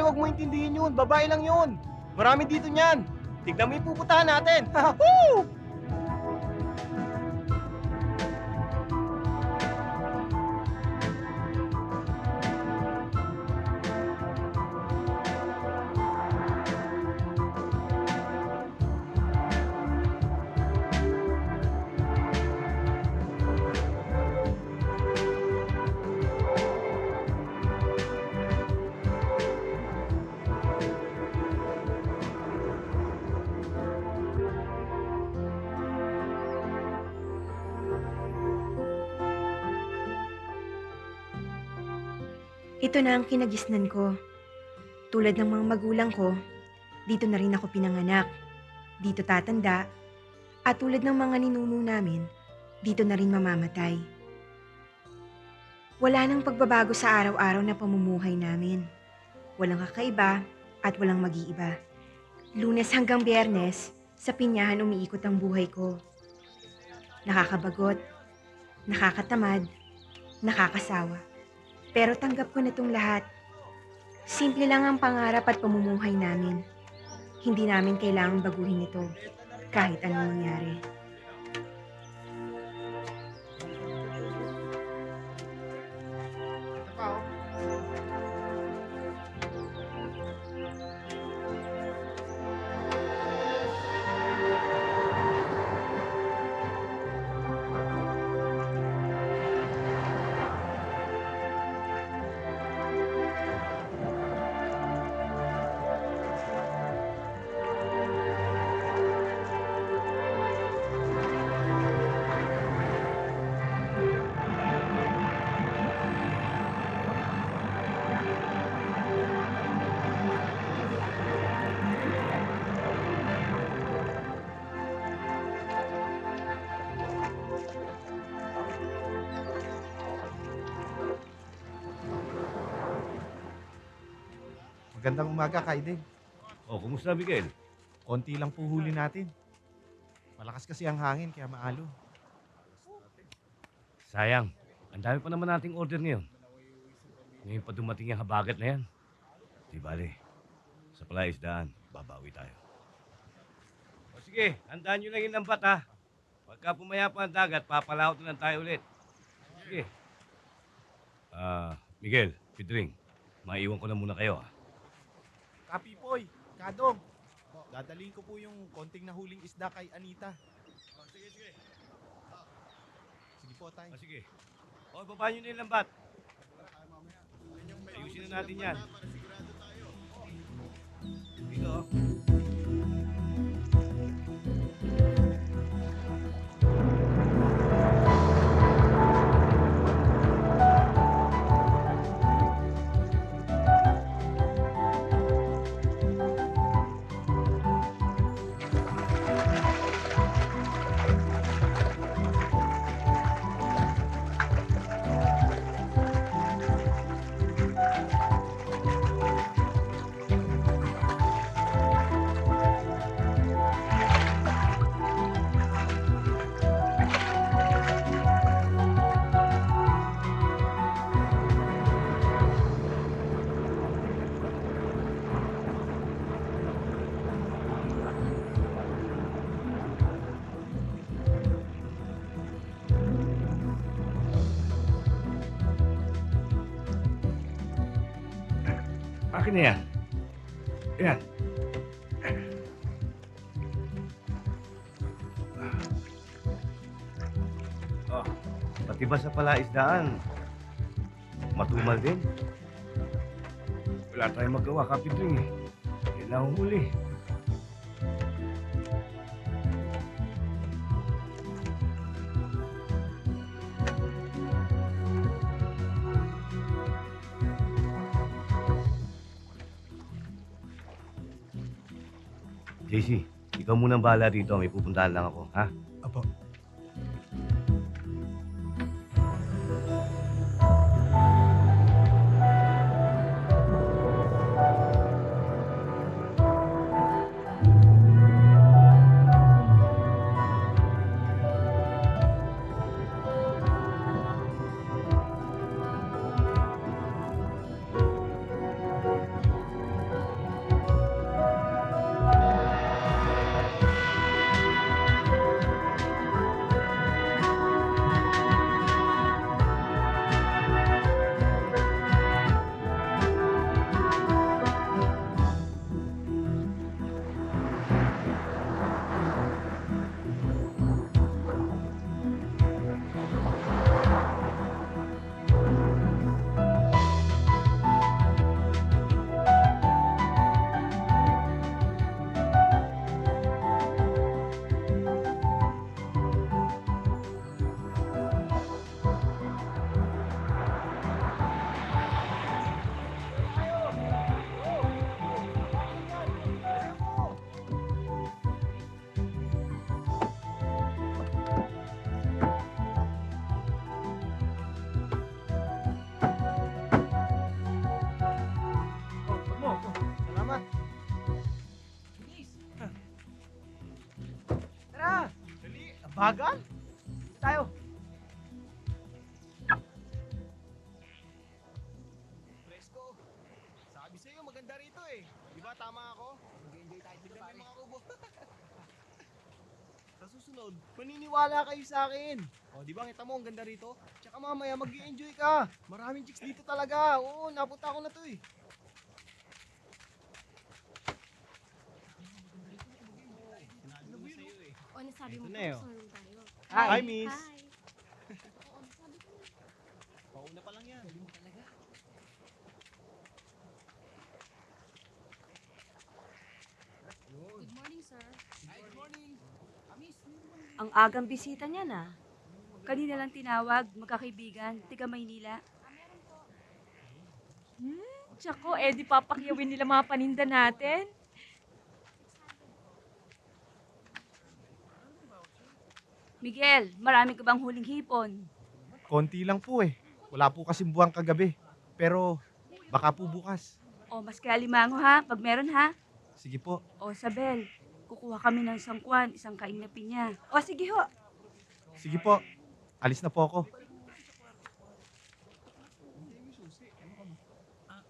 wag mo intindihin yun. Babae lang yun. Marami dito niyan. Tignan mo yung pupuntahan natin. Woo! Ito na ang kinagisnan ko. Tulad ng mga magulang ko, dito na rin ako pinanganak. Dito tatanda. At tulad ng mga ninuno namin, dito na rin mamamatay. Wala nang pagbabago sa araw-araw na pamumuhay namin. Walang kakaiba at walang mag-iiba. Lunes hanggang Biyernes, sa pinyahan umiikot ang buhay ko. Nakakabagot, nakakatamad, nakakasawa. Pero tanggap ko na itong lahat. Simple lang ang pangarap at pamumuhay namin. Hindi namin kailangang baguhin ito kahit anong mangyari. Magandang umaga, Kaiden. Oh, kumusta, Miguel? Konti lang po huli natin. Malakas kasi ang hangin kaya maalo. Sayang. Ang dami pa naman nating order ngayon. Ngayon pa dumating yung habagat na yan. Di bale, sa palaisdaan, babawi tayo. O sige, handaan nyo lang yung lambat ha. Pagka pumaya pa ang dagat, papalahot na lang tayo ulit. Sige. Miguel, Pedring, maiwan ko na muna kayo ha. Kapipoy, Kadong. Dadalhin ko po yung konting nahuling isda kay Anita. Sige, sige. Sige po, tay. Sige. O, baba nyo na yung lambat. Ayusin na natin yan. Dito, oh. Akin na yan. Yan. Oh, pati ba sa palaisdaan? Matumal din. Wala tayong magawa, Kapitring eh. Kailangan huli. JC, ikaw munang bahala dito. May pupuntahan lang ako, ha? Apo. Bagal? Tayo. Fresco. Sabi sa'yo, maganda rito eh. Di ba tama ako? Mag-enjoy tayo dito pare. Mga kubo. Sa susunod, maniniwala kayo sa akin. O, di ba kita mo, ang ganda rito? Tsaka mamaya, mag-enjoy ka. Maraming chicks dito talaga. Oo, napunta ko na to eh. O, nasabi mo Ito po, na yun. susunod tayo. Hi, miss. Hi. Oo, nasabi ko na. Pauna pa lang yan. Talaga. Good morning, sir. Good morning. Ang agang bisita niya na. Kanina lang tinawag, magkakaibigan, tiga Maynila. Tsako, di papakyawin nila mga paninda natin. Miguel, marami ka bang huling hipon? Konti lang po eh. Wala po kasing buwang kagabi. Pero baka po bukas. O, mas kaya limango ha, pag meron ha. Sige po. O, Sabel, kukuha kami ng sangkwan, isang kaing na pinya. O, sige ho. Sige po. Alis na po ako.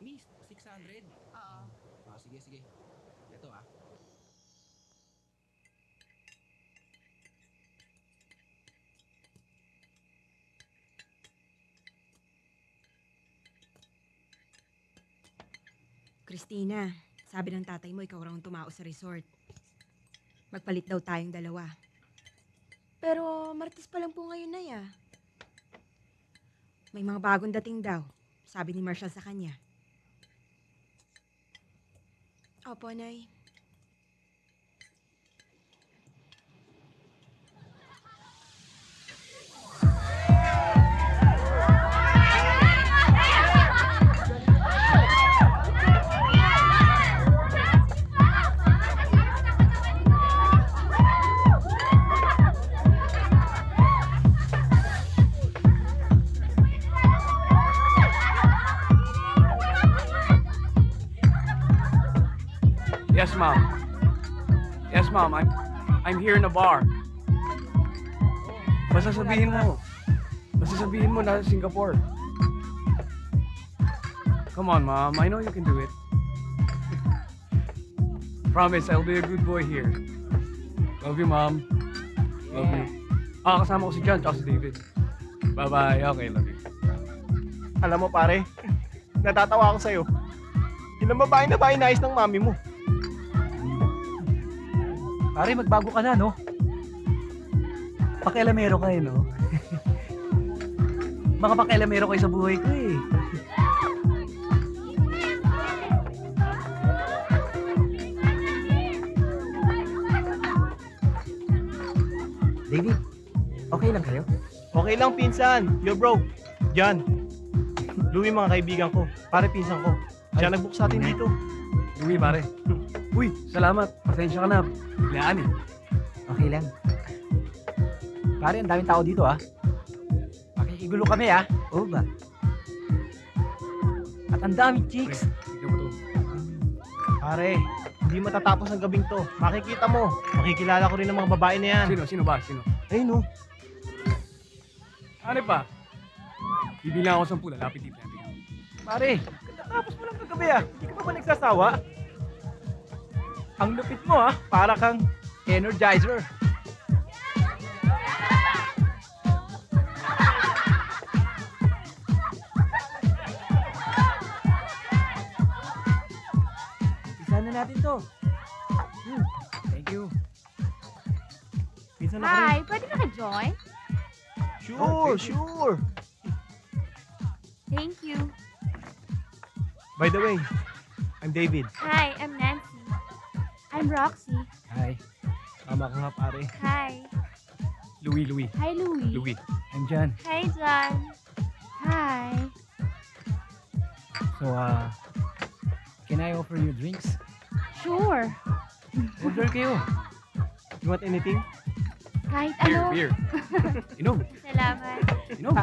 Miss, 600? Oo. Sige, sige. Ito ah. Christina, sabi ng tatay mo ikaw raw ang tumao sa resort. Magpalit daw tayong dalawa. Pero Martes pa lang po ngayon na ya. May mga bagong dating daw, sabi ni Marshall sa kanya. Opo, Nay. Yes, Mom. Yes, Mom. I'm here in the bar. Basta sabihin mo. Basta sabihin mo na Singapore. Come on, Mom. I know you can do it. Promise, I'll be a good boy here. Love you, Mom. Love you. Kasama ko si John at si David. Bye-bye. Okay, love you. Alam mo pare, natatawa ako sa'yo. Yun ang babae na ba inayos ng mami mo? Pare, magbago ka na, no? Pakialamero ka eh, no? Mga pakialamero kayo sa buhay ko eh. David, okay lang kayo? Okay lang pinsan, yo bro. John, Louie mga kaibigan ko, pare pinsan ko. Siya nag-book sa atin dito. Louie, pare. Uy, salamat. Pasensya ka na. Biglaan eh. Okay lang. Pare, ang daming tao dito ah. Makikigulo kami ah. Oo ba? At ang daming chicks. Tignan mo to. Pare, hindi matatapos ang gabing to. Makikita mo, makikilala ko rin ng mga babae na yan. Sino? Sino ba? Sino? Ayun no. Ano pa? Bibilang ako 10. Lapit dito. Pare, tapos mo lang kagabi ah. Hindi ka pa ba nagsasawa? Ang lupit mo ah. Para kang energizer. Isa na natin to. Thank you. Pinsan ako rin. Hi, pwede na ka-join? Sure, sure. Thank you. By the way, I'm David. Hi, I'm Nancy. I'm Roxy. Hi. Tama ka nga pare. Hi. Louie. Hi, Louie. Louie. I'm John. Hi, John. Hi. So, can I offer you drinks? Sure. Order kayo. You want anything? Kahit Beer, ano. beer. Inom. Salamat. Inom.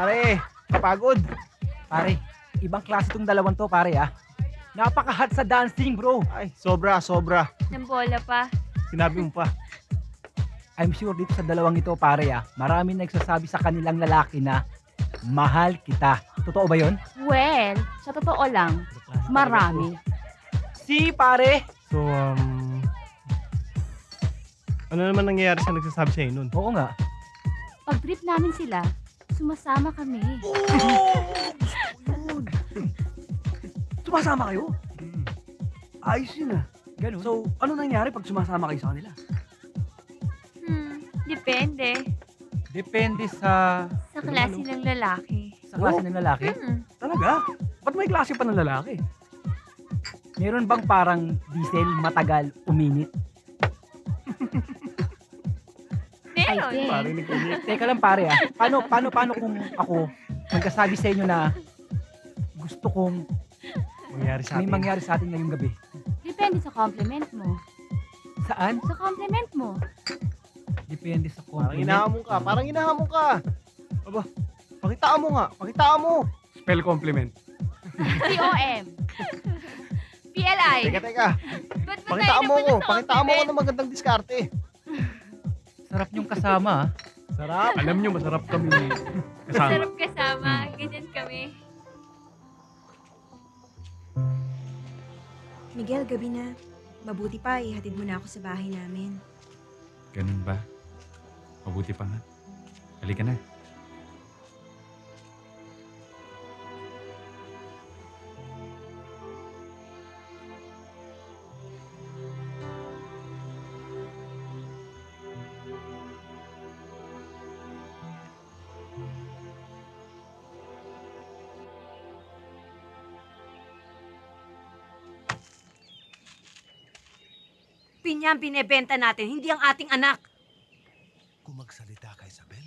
Pare, kapagod. Pare, ibang klase tong dalawang to, pare, ah. Napaka-hot sa dancing, bro. Ay, sobra. Ng bola pa. Sinabi mo pa. I'm sure dito sa dalawang ito, pare, ah, marami nagsasabi sa kanilang lalaki na mahal kita. Totoo ba yon? Well, sa totoo lang, marami. Si, pare. So, ano naman nangyayari sa nagsasabi sa'yo nun? Oo nga. Pag trip namin sila, sumasama kami. Sumasama kayo? Ayos yun ah. Ganun. So, ano nangyari pag sumasama kayo sa kanila? Depende. Depende sa Sa klase ng lalaki. klase ng lalaki. Talaga? Ba't may klase pa ng lalaki? Meron bang parang diesel matagal uminit? Meron. Parinig ko niya. Teka lang, pare, ah. Paano kung ako magkasabi sa inyo na gusto kong Mangyari sa may atin. mangyari sa atin ngayong gabi? Depende sa compliment mo. Saan? Sa compliment mo. Depende sa Parang compliment. hinahamon ka. Aba, pakitaan mo nga. Pakitaan mo. Spell compliment. COM. PLI. Teka. Ba't ba tayo Pakitaan mo ko. napunta sa Pakitaan mo ko compliment? ng magandang diskarte. Sarap niyong kasama, ah. Sarap. Alam nyo, masarap kami kasama. Sarap kasama. Ganyan kami. Miguel, gabi na. Mabuti pa, ihatid mo na ako sa bahay namin. Ganun ba? Mabuti pa nga. Halika na. Pinya ang binebenta natin, hindi ang ating anak. Kung magsalita ka, Isabel,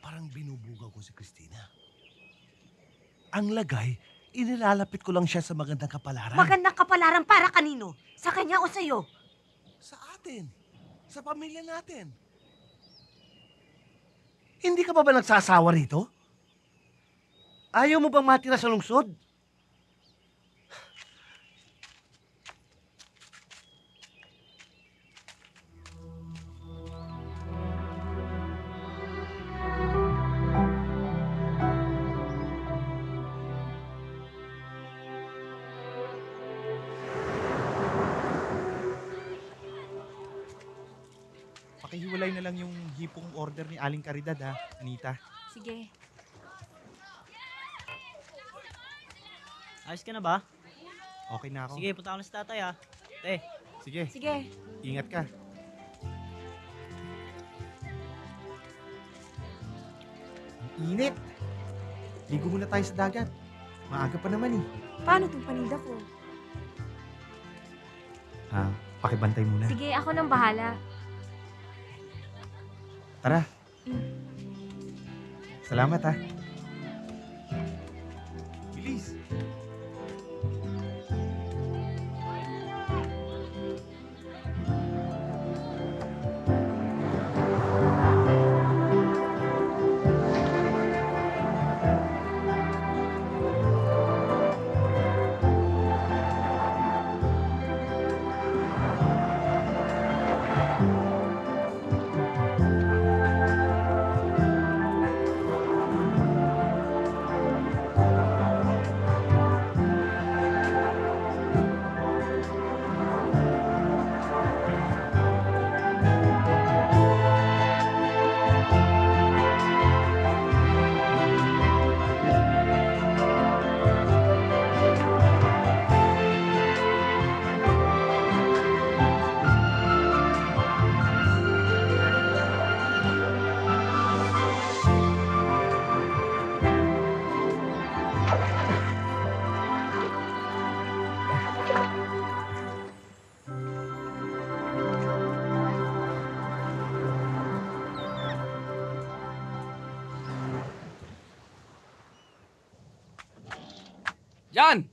parang binubugaw ko si Christina. Ang lagay, inilalapit ko lang siya sa magandang kapalaran. Magandang kapalaran para kanino? Sa kanya o sa'yo? Sa atin. Sa pamilya natin. Hindi ka pa ba nagsasawa rito? Ayaw mo bang matira sa lungsod? Pakihiwalay na lang yung hipong order ni Aling Caridad, ha, Anita. Sige. Ayos ka na ba? Okay na ako. Sige, punta ako na sa tatay, ha. Te. Sige, Sige. ingat ka. Ang init. Ligo muna tayo sa dagat. Maaga pa naman, eh. Paano itong paninda ko? Pakibantay muna. Sige, ako nang bahala. Tara. Salamat, ha. Bilis. Jan!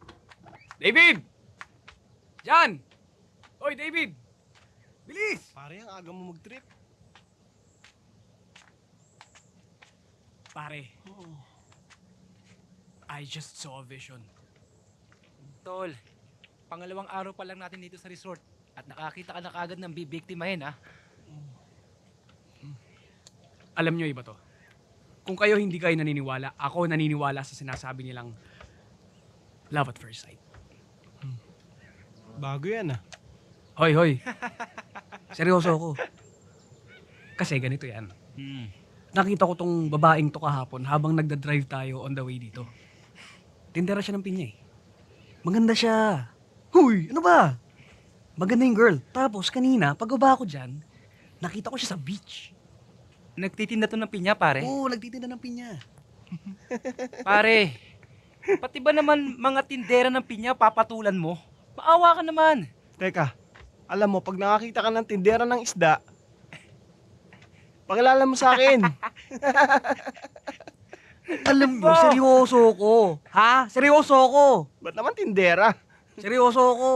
David! Jan! Hoy, David! Bilis! Pare, ang aga mo mag-trip. Pare, I just saw a vision. Tol, pangalawang araw pa lang natin dito sa resort at nakakita ka na kagad ng bibiktimahin, ha? Alam nyo iba to. Kung kayo hindi kayo naniniwala, ako naniniwala sa sinasabi nilang love at first sight. Bago yan Hoy, hoy. Seryoso ako. Kasi ganito yan. Nakita ko tong babaeng to kahapon habang nagda-drive tayo on the way dito. Tindera siya ng pinya eh. Maganda siya. Huy, ano ba? Maganda yung girl. Tapos kanina, pagbaba ko dyan, nakita ko siya sa beach. Nagtitinda to ng pinya, pare. Oo, nagtitinda ng pinya. Pare, pati ba naman mga tindera ng pinya papatulan mo? Maawa ka naman. Teka, alam mo, pag nakakita ka ng tindera ng isda, pakilala mo sa akin. Alam mo, seryoso ko. Ha? Seryoso ko. Ba't naman tindera? Seryoso ko.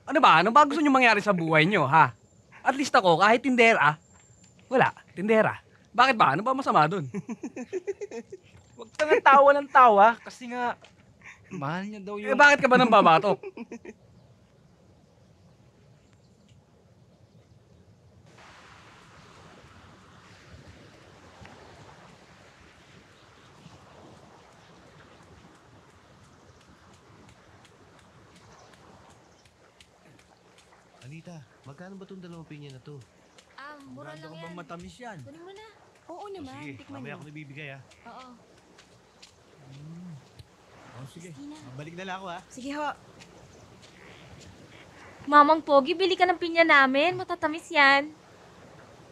Ano ba? Ano ba gusto nyo mangyari sa buhay nyo, ha? At least ako, kahit tindera, wala, tindera. Bakit ba? Ano ba masama dun? Huwag ka nga tawa ng tawa kasi nga mahal niya daw Eh yung... bakit ka ba nang babatok? Anita, magkano ba itong dalawang pinya na to? Mura lang yan. matamis yan? Kunin mo na. Oo naman, Sige, tikman mamaya mo. ako nabibigay Oo. Sige, Christina. balik na lang ako ha. Sige ho. Mamang Pogi, bili ka ng pinya namin. Matatamis yan.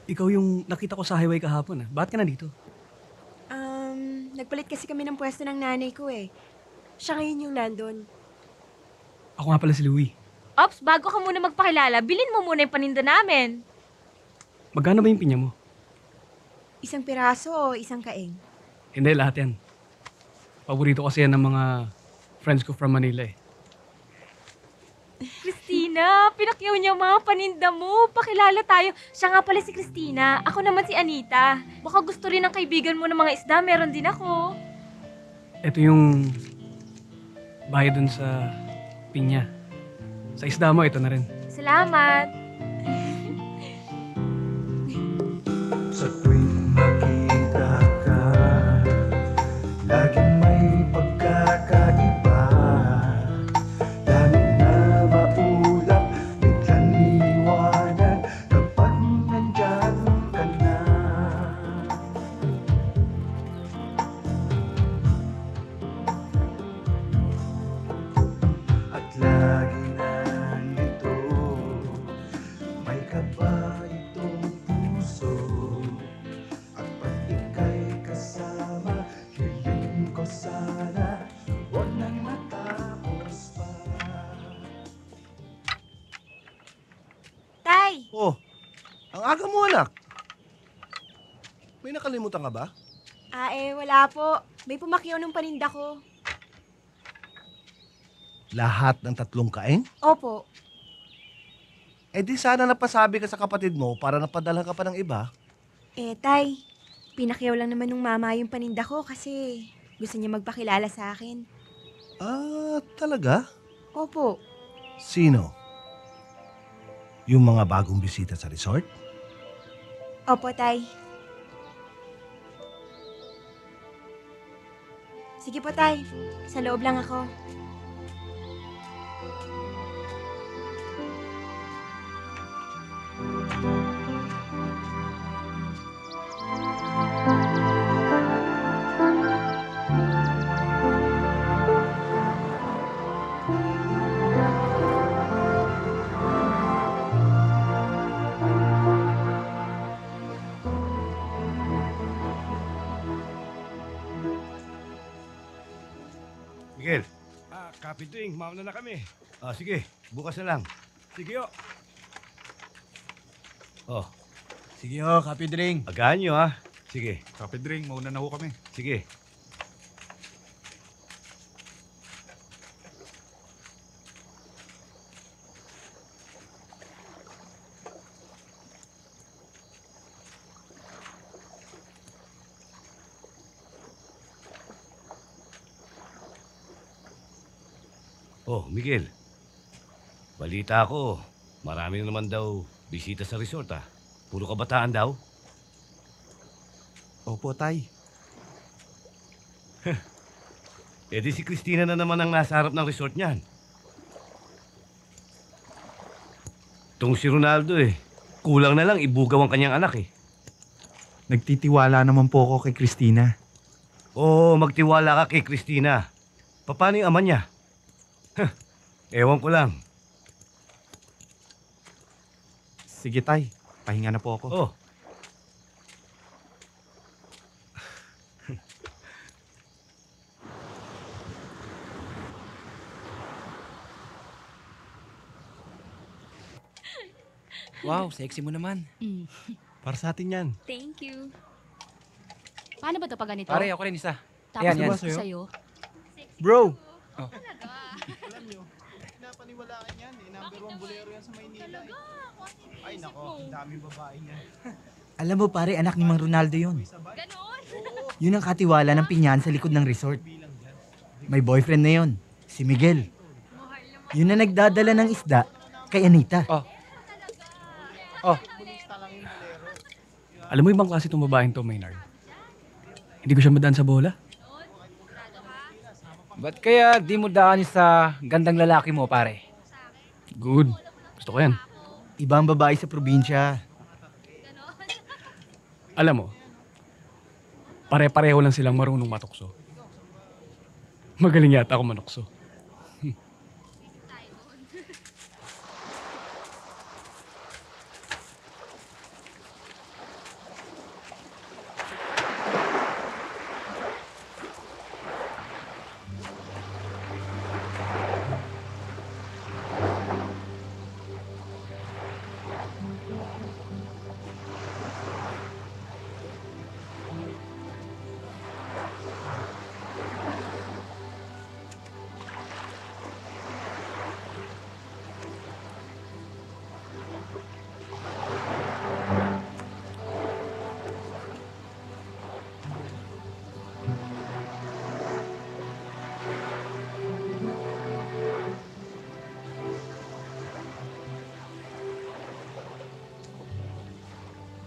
Ikaw yung nakita ko sa highway kahapon, ha? Bakit ka na dito? Nagpalit kasi kami ng pwesto ng nanay ko eh. Siya ngayon yung nandun. Ako nga pala si Louie. Ops, bago ka muna magpakilala, bilin mo muna yung paninda namin. Magkano ba yung pinya mo? Isang piraso o isang kaing? Hindi, lahat yan. Paborito kasi yan ng mga friends ko from Manila eh. Christina, pinakyaw niya mga paninda mo. Pakilala tayo. Siya nga pala si Christina. Ako naman si Anita. Baka gusto rin ng kaibigan mo ng mga isda. Meron din ako. Ito yung bayad dun sa pinya. Sa isda mo, ito na rin. Salamat. Sa tuwing makita ka, laging may pagkakaiba. Langit na maulap, biglang liwanag kapag nandyan ka na. At lagi nandito, may kaba itong puso. At pag ika'y kasama, hiling ko sana huwag nang matapos pa. Tay! Oh, ang aga mo anak. May nakalimutan ka ba? Wala po. May pumakyaw ng paninda ko. Lahat ng tatlong kain? Opo. Eh di sana napasabi ka sa kapatid mo para napadala ka pa ng iba. Tay, pinakyaw lang naman ng mama yung paninda ko kasi gusto niya magpakilala sa akin. Ah, talaga? Opo. Sino? Yung mga bagong bisita sa resort? Opo, Tay. Sige po, Tay. Sa loob lang ako. Miguel. Copy doing. Mauna na kami. Sige. Bukas na lang. Sige ho. Oh, Sige ho, copy drink. agahan nyo, ha? Sige. Kapit drink, mauna na ho kami. Sige. Oh, Miguel. Balita ko, marami na naman daw bisita sa resort ah. Puro kabataan daw. Opo, Tay. Eh di si Christina na naman ang nasa harap ng resort niyan. Itong si Ronaldo eh. Kulang na lang ibugaw ang kanyang anak eh. Nagtitiwala naman po ako kay Christina. Oo, magtiwala ka kay Christina. Paano yung ama niya? Ewan ko lang. Sige, Tay. Pahinga na po ako. Oh. Wow, sexy mo naman. Para sa atin yan. Thank you. Paano ba ito pag ganito? Pare, ako rin isa. Tapos Ayan, yan. gusto ko sa'yo. Bro! Alam nyo, pinapaniwalaan yan eh. Number 1 bolero yan sa Maynila eh. Ay nako, ang daming babae niyan. Alam mo pare, anak ni Mang Ronaldo yun. Ganon? Yun ang katiwala ng pinyahan sa likod ng resort. May boyfriend na yun, si Miguel. Yun na nagdadala ng isda kay Anita. Alam mo ibang klase itong babaeng to, Maynard? Hindi ko siya madaan sa bola. Ba't kaya di mo daan sa gandang lalaki mo, pare? Good. Gusto ko yan. Ibang babae sa probinsya. Alam mo, pare-pareho lang silang marunong matukso. Magaling yata ako manukso.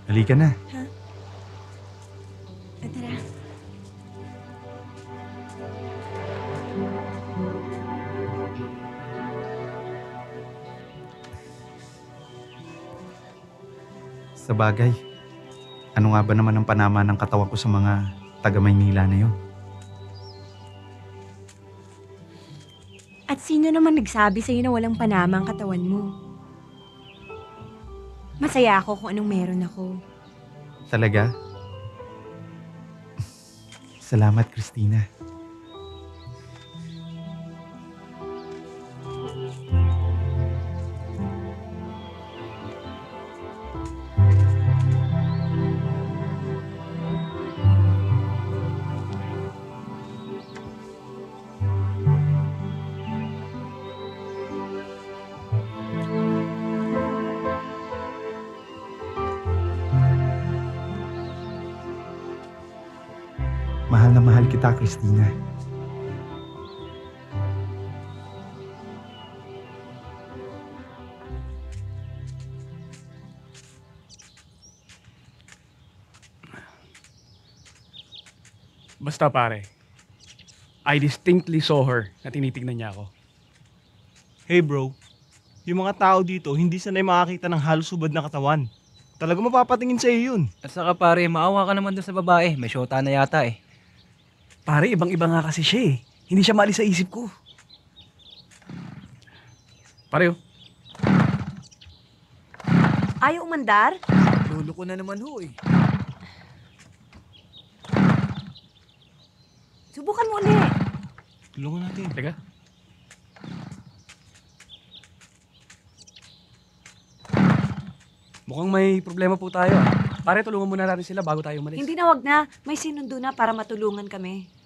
Halika na. Tara. Sa bagay, ano nga ba naman ang panama ng katawan ko sa mga taga-Maynila na yun? At sino naman nagsabi sa'yo na walang panama ang katawan mo? Masaya ako kung anong meron ako. Talaga? Salamat, Christina. Mahal na mahal kita, Christina. Basta pare, I distinctly saw her na tinitignan niya ako. Hey bro, yung mga tao dito hindi sanay makakita ng halos subad na katawan. Talaga mapapatingin sa iyo yun. At saka pare, maawa ka naman dun sa babae. May syota na yata eh. Pare, ibang-iba nga kasi siya eh. Hindi siya maalis sa isip ko. Pare, oh. Ayaw umandar? Lolo ko na naman ho eh. Subukan mo ulit. Tulungan natin. Teka. Mukhang may problema po tayo. Pare, tulungan muna natin sila bago tayo umalis. Hindi na, wag na. May sinundo na para matulungan kami.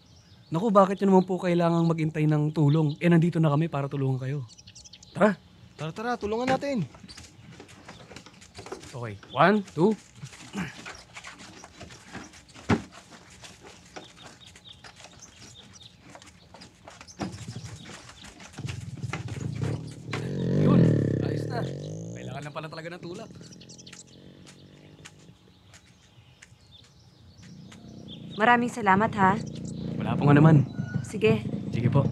Naku, bakit yun naman po kailangang maghintay ng tulong? Eh, nandito na kami para tulungan kayo. Tara. Tara, tulungan natin. Okay. 1, 2. ng tulak. Maraming salamat ha. Wala po nga naman. Sige. Sige po.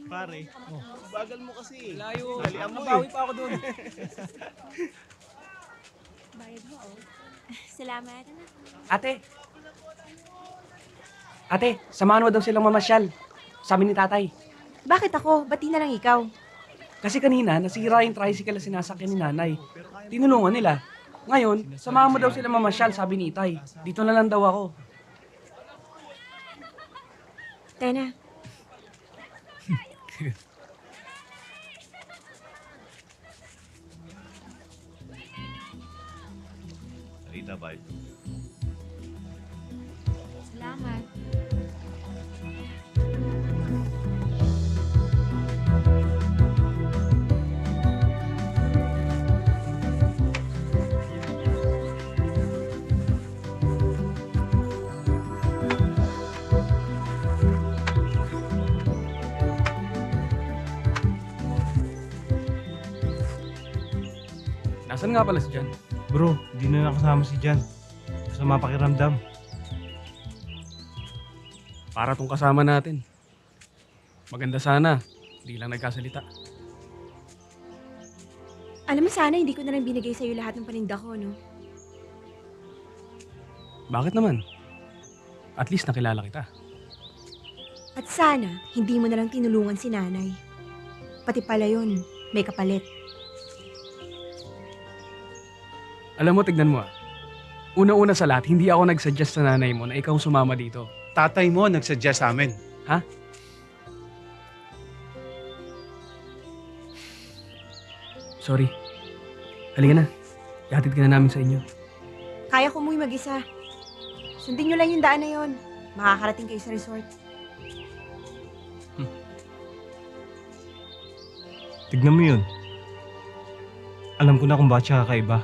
Pare, bagal mo kasi. Layo. Dalian mo Nabawi eh. pa ako dun. Bayad mo, oh. Salamat. Ate! Ate, samahan mo daw silang mamasyal. Sabi ni tatay. Bakit ako? Ba't di na lang ikaw? Kasi kanina, nasira yung tricycle na sinasakyan ni nanay. Tinulungan nila. Ngayon, samahan mo daw sila mamasyal, sabi ni Itay. Dito na lang daw ako. Tena, Anita, bye. Salamat. Nasaan nga pala si Jan? Bro, di na nakasama si Jan. Sa mapakiramdam. Para tong kasama natin. Maganda sana. Di lang nagkasalita. alam mo sana hindi ko na lang binigay sa'yo lahat ng paninda ko, no? Bakit naman? At least nakilala kita. At sana, hindi mo na lang tinulungan si nanay. Pati pala yun, may kapalit. Alam mo, tignan mo ah. Una-una sa lahat, hindi ako nagsuggest sa nanay mo na ikaw sumama dito. Tatay mo nagsuggest sa amin. Ha? Sorry. Halika na. Ihatid ka na namin sa inyo. Kaya ko umuwi mag-isa. Sundin nyo lang yung daan na yon. Makakarating kayo sa resort. Tignan mo yun. Alam ko na kung bakit siya kakaiba.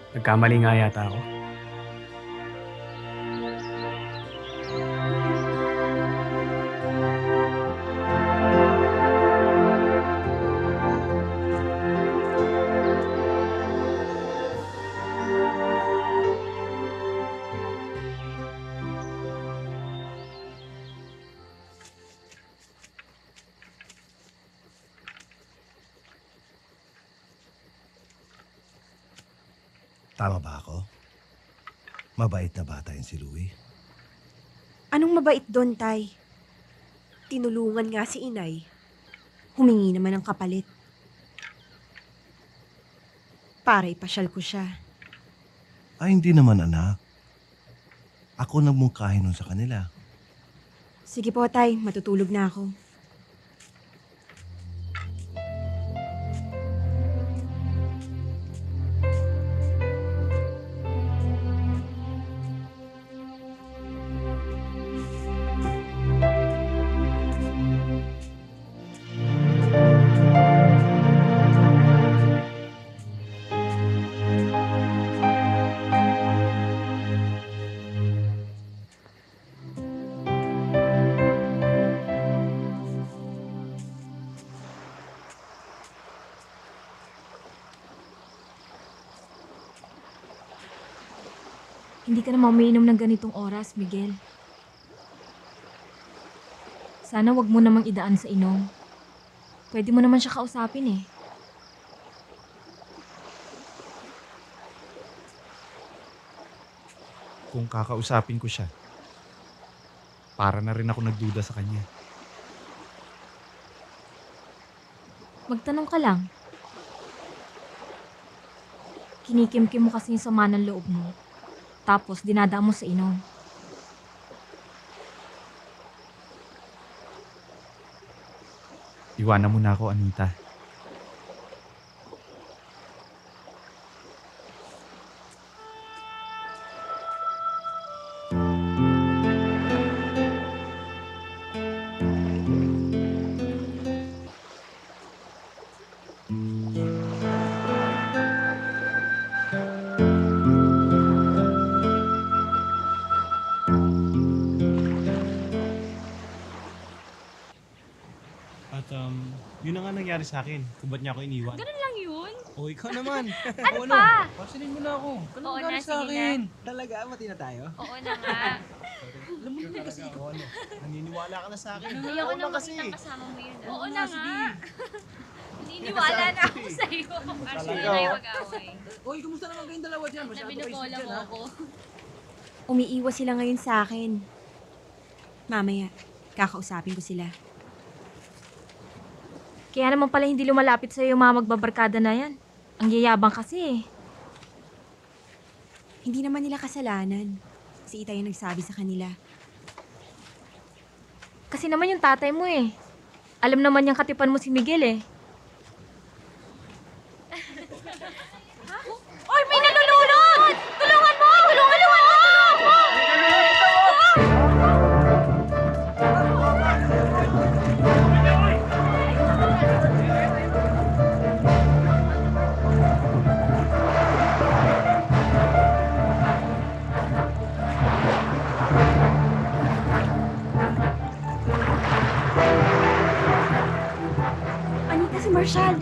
Nagkamali nga yata ako. Tama ba ako? Mabait na bata yun si Louie. Anong mabait doon, Tay? Tinulungan nga si inay. Humingi naman ng kapalit. Para ipasyal ko siya. Ay, hindi naman anak. Ako nagmungkahin nun sa kanila. Sige po, Tay. Matutulog na ako. Hindi ka na umiinom ng ganitong oras, Miguel. Sana wag mo namang idaan sa inom. Pwede mo naman siya kausapin eh. Kung kakausapin ko siya, para na rin ako nagduda sa kanya. Magtanong ka lang. Kinikimkim mo kasi yung sama ng loob mo. Tapos dinadaan mo sa inom. Iwanan mo na ako, Anita. At yun na nga nangyari sa akin. Kung ba't niya ako iniwan. Ganun lang yun. O, ikaw naman. Ano pa? Pansinin mo na ako. Ganun Oo galing na, sa sige akin. Talaga, mati na tayo. Oo na nga. Alam mo naman kasi ikaw. Naniniwala ka na sa akin. Ayoko na kasi. makitang kasama mo yun. Oo Oo na, na sige. nga. Naniniwala na ako sa'yo. Actually, Talaga, tayo oh. mag-away. Oy, kumusta naman kayong dalawa dyan? Na Masyado kayo binubola dyan, mo ha? ako. Umiiwas sila ngayon sa akin. Mamaya, kakausapin ko sila. Kaya naman pala hindi lumalapit sa'yo yung mga magbabarkada na yan. Ang yayabang kasi eh. Hindi naman nila kasalanan. Si Itay yung nagsabi sa kanila. Kasi naman yung tatay mo eh. Alam naman niyang katipan mo si Miguel eh. Oy, may nalulunod! Tulungan mo! Tulungan mo! Anita, si Marshall!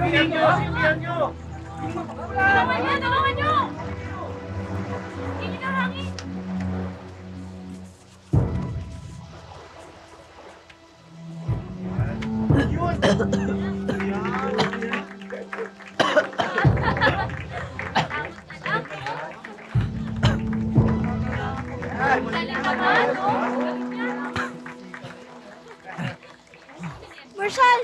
Tulungan niyo! Tulungan niyo! Hindi niyo na hangin! Marshall!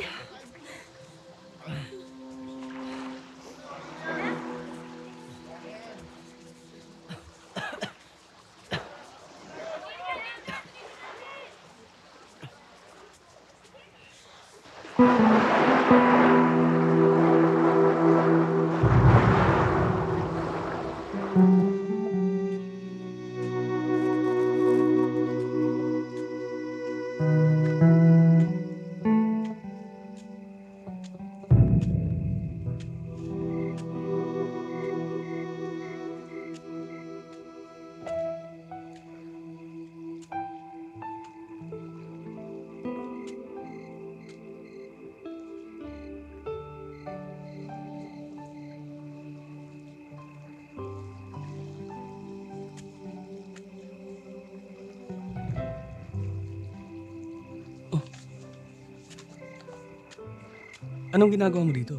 Anong ginagawa mo dito?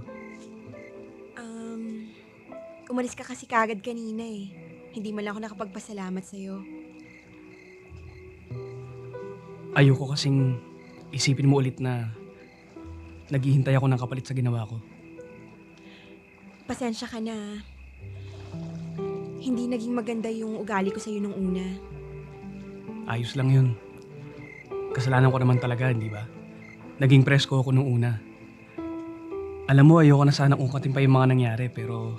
Umalis ka kasi kagad kanina eh. Hindi man lang ako nakapagpasalamat sa'yo. Ayoko kasing isipin mo ulit na naghihintay ako ng kapalit sa ginawa ko. Pasensya ka na. Hindi naging maganda yung ugali ko sa'yo nung una. Ayos lang yun. Kasalanan ko naman talaga, hindi ba? Naging presko ako nung una. Alam mo, ayoko na sana ungkatin pa yung mga nangyari, pero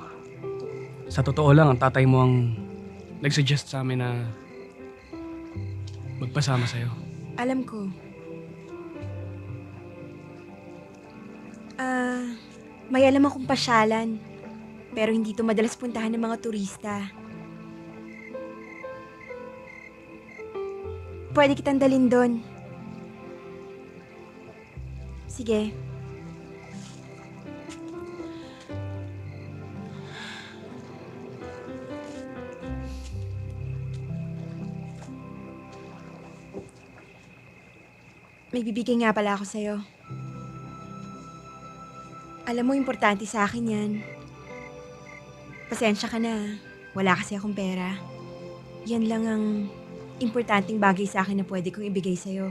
sa totoo lang, ang tatay mo ang nag-suggest sa amin na magpasama sa'yo. Alam ko. May alam akong pasyalan, pero hindi to madalas puntahan ng mga turista. Pwede kitang dalhin doon. Sige. May bibigay nga pala ako sa'yo. Alam mo, importante sa akin yan. Pasensya ka na. Wala kasi akong pera. Yan lang ang importanteng bagay sa akin na pwede kong ibigay sa'yo.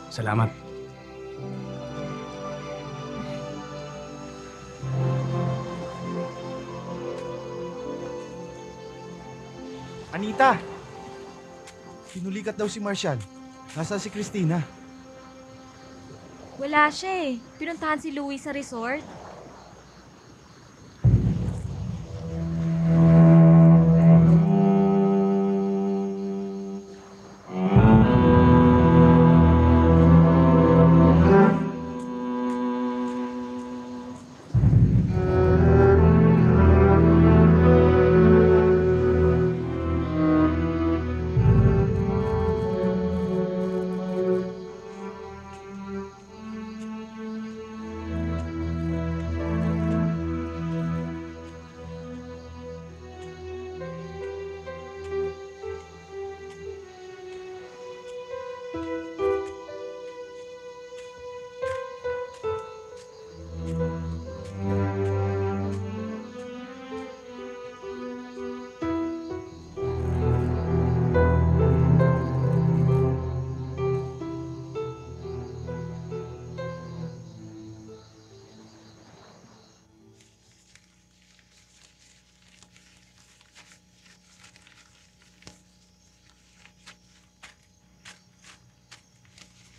Salamat. Anita! Pinulikat daw si Marshall. Nasaan si Christina? Wala siya eh. Pinuntahan si Louie sa resort.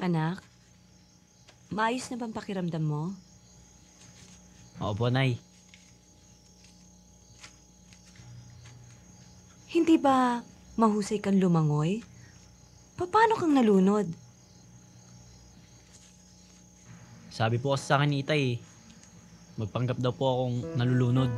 Anak, maayos na bang pakiramdam mo? Opo, Nay. Hindi ba mahusay kang lumangoy? Paano kang nalunod? Sabi po kasi sa akin ni Itay, magpanggap daw po akong nalulunod.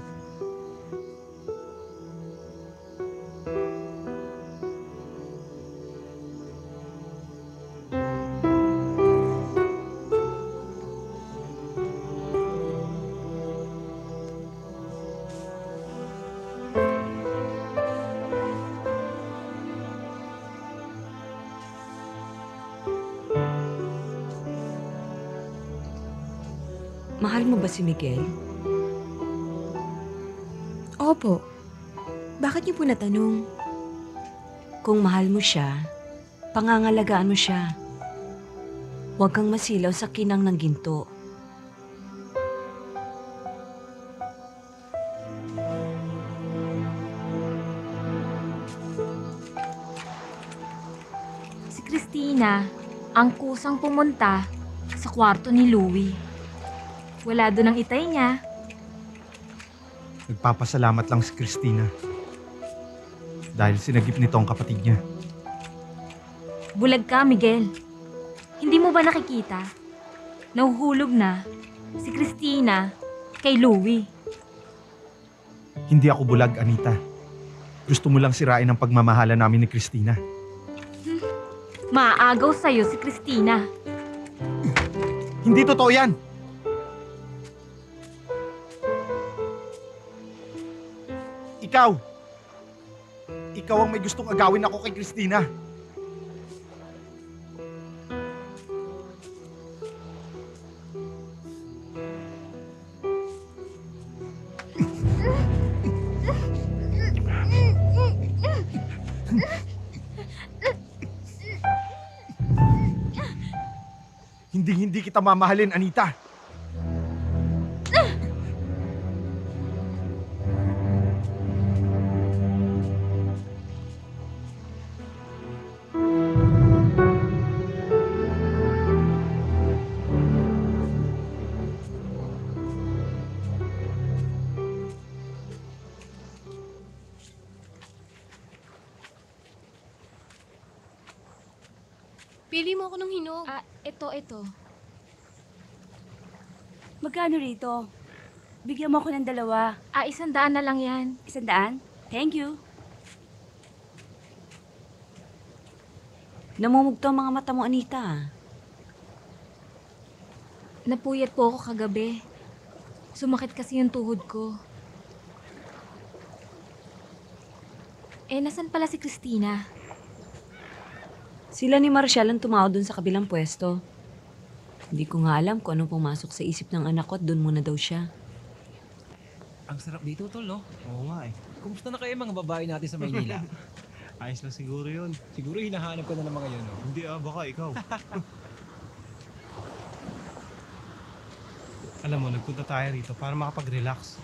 Mahal mo ba si Miguel? Opo. Bakit niyo po natanong? Kung mahal mo siya, pangangalagaan mo siya. Huwag kang masilaw sa kinang ng ginto. Si Christina, ang kusang pumunta sa kwarto ni Louie. Wala doon ang itay niya. Nagpapasalamat lang si Christina. Dahil sinagip nito ang kapatid niya. Bulag ka, Miguel. Hindi mo ba nakikita? Nahuhulog na si Christina kay Louie. Hindi ako bulag, Anita. Gusto mo lang sirain ang pagmamahala namin ni Christina. Maaagaw sa'yo si Christina. Hindi totoo yan! Ikaw ang may gustong agawin ako kay Christina. Hindi kita mamahalin, Anita. Pili mo ako ng hinog. Ito. Magkano rito? Bigyan mo ako ng 2. 100 na lang yan. 100? Thank you. Namumugto ang mga mata mo, Anita. Napuyat po ako kagabi. Sumakit kasi yung tuhod ko. Nasan pala si Christina? Sila ni Marshall ang tumawag dun sa kabilang pwesto. Hindi ko nga alam kung anong pumasok sa isip ng anak ko at dun muna daw siya. Ang sarap dito, tol, no? Oo nga eh. Kumusta na kayo mga babae natin sa Maynila? Ayos lang siguro yun. Siguro hinahanap ko na ng mga yun, no? Hindi baka ikaw. Alam mo, nagpunta tayo rito para makapag-relax.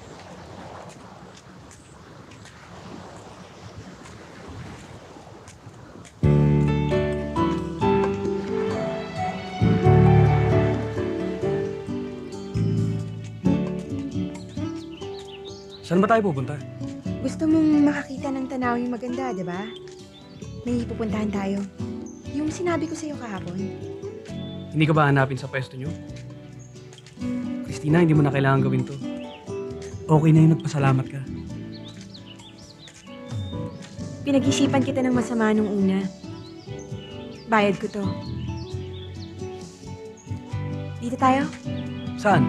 Saan ba tayo pupunta? Gusto mong makakita ng tanawing maganda, di ba? May pupuntahan tayo. Yung sinabi ko sa'yo kahapon. Hindi ka ba hanapin sa pwesto nyo? Christina, hindi mo na kailangan gawin to. Okay na yung nagpasalamat ka. Pinag-isipan kita ng masama nung una. Bayad ko to. Dito tayo? Saan?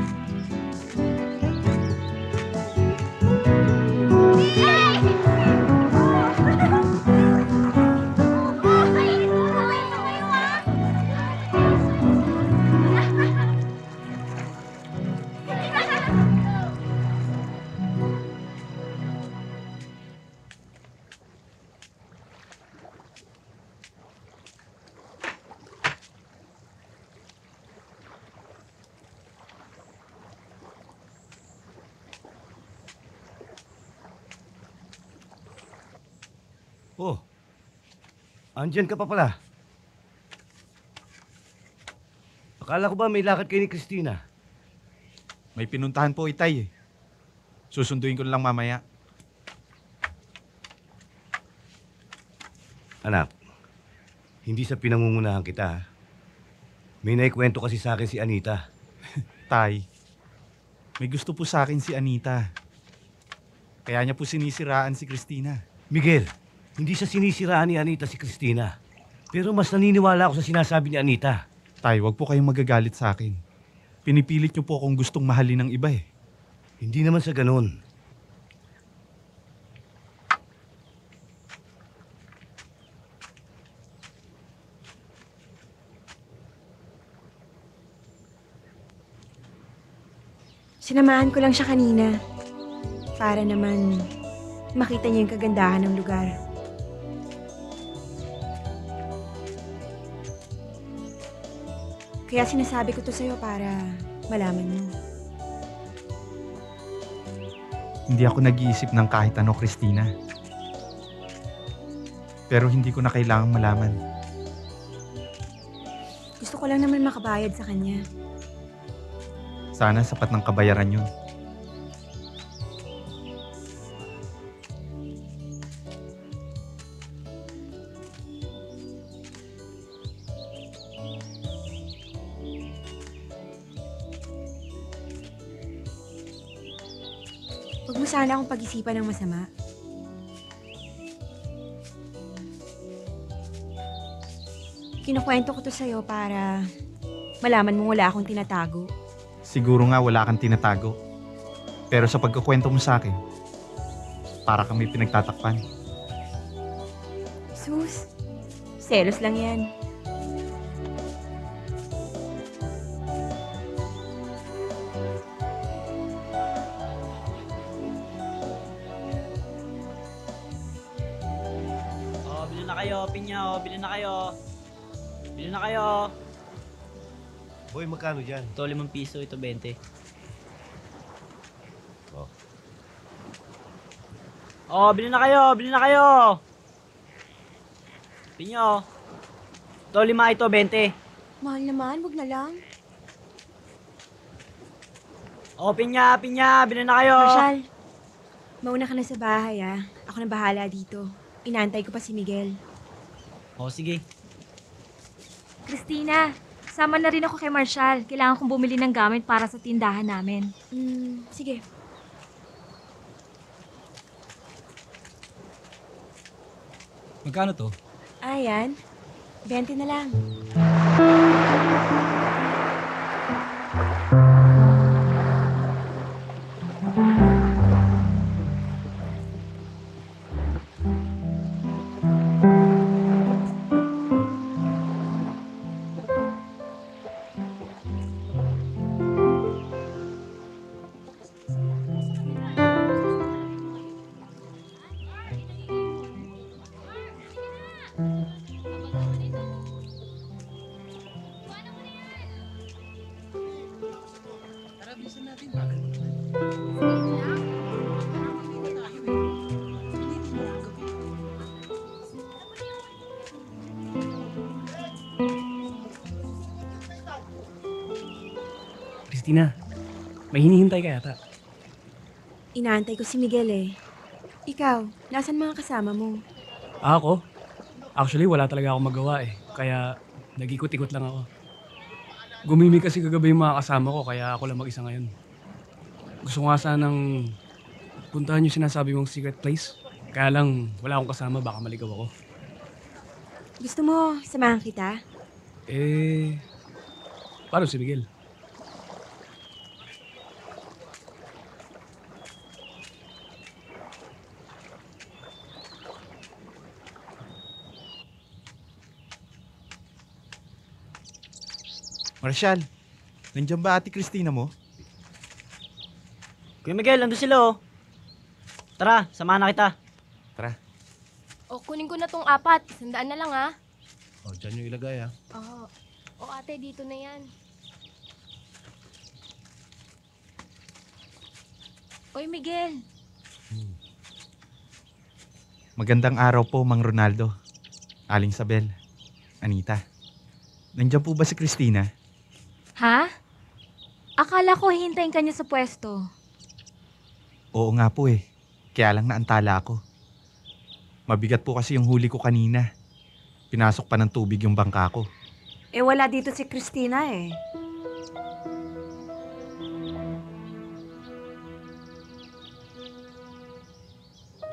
Oh, andyan ka pa pala. Akala ko ba may lakad kayo ni Christina? May pinuntahan po, Itay. Susunduin ko na lang mamaya. Anak, hindi sa pinangungunahan kita. Ha? May naikwento kasi sa akin si Anita. Tay, may gusto po sa akin si Anita. Kaya niya po sinisiraan si Christina. Miguel, hindi sa sinisiraan ni Anita si Christina. Pero mas naniniwala ako sa sinasabi ni Anita. Tay, wag po kayong magagalit sa akin. Pinipilit niyo po akong gustong mahalin ng iba eh. Hindi naman sa ganun. Sinamahan ko lang siya kanina. Para naman makita niya yung kagandahan ng lugar. Kaya sinasabi ko to sa'yo para malaman mo. Hindi ako nag-iisip ng kahit ano, Christina. Pero hindi ko na kailangang malaman. Gusto ko lang naman makabayad sa kanya. Sana sapat ng kabayaran yun. Huwag mo sana akong pag-isipan ng masama. Kinukwento ko to sa'yo para malaman mo wala akong tinatago. Siguro nga wala kang tinatago. Pero sa pagkukwento mo sa akin, para kang may pinagtatakpan. Sus, selos lang yan. Oh, bili na kayo, pinya, oh, bili na kayo. Bili na kayo. Boy, magkano dyan? Ito 5 piso, ito 20. Oh. Oh, bili na kayo, bili na kayo. Pinyo. Ito 5, ito 20. Mahal naman, wag na lang. Oh, pinya, pinya, bili na kayo. Marshall, mauna ka na sa bahay ah. Ako na bahala dito. Inaantay ko pa si Miguel. Oh, sige. Christina, sama na rin ako kay Marshall. Kailangan kong bumili ng gamit para sa tindahan namin. Sige. Magkano to? Ayan, 20 na lang. Bilisan natin, bagal mo naman. Christina, may hinihintay ka yata. Inaantay ko si Miguel eh. Ikaw, nasan mga kasama mo? Ako? Actually, wala talaga akong magawa eh. Kaya nag-ikot-ikot lang ako. Gumimik kasi kagabi yung mga kasama ko, kaya ako lang mag-isa ngayon. Gusto ko nga sanang puntahan yung sinasabi mong secret place. Kaya lang, wala akong kasama, baka maligaw ako. Gusto mo, samahan kita? Paano si Miguel? Marshall, nandiyan ba ate Christina mo? Kuya Miguel, ando sila oh. Tara, samahan na kita. Tara. O, kunin ko na tong 4. 100 na lang ah. O, dyan yung ilagay, ha? Oo. O ate, dito na yan. Oy, Miguel. Magandang araw po, Mang Ronaldo. Aling Sabel. Anita. Nandiyan po ba si Christina? Ha? Akala ko hintayin ka niya sa pwesto. Oo nga po eh. Kaya lang naantala ako. Mabigat po kasi yung huli ko kanina. Pinasok pa ng tubig yung bangka ko. Eh wala dito si Christina eh.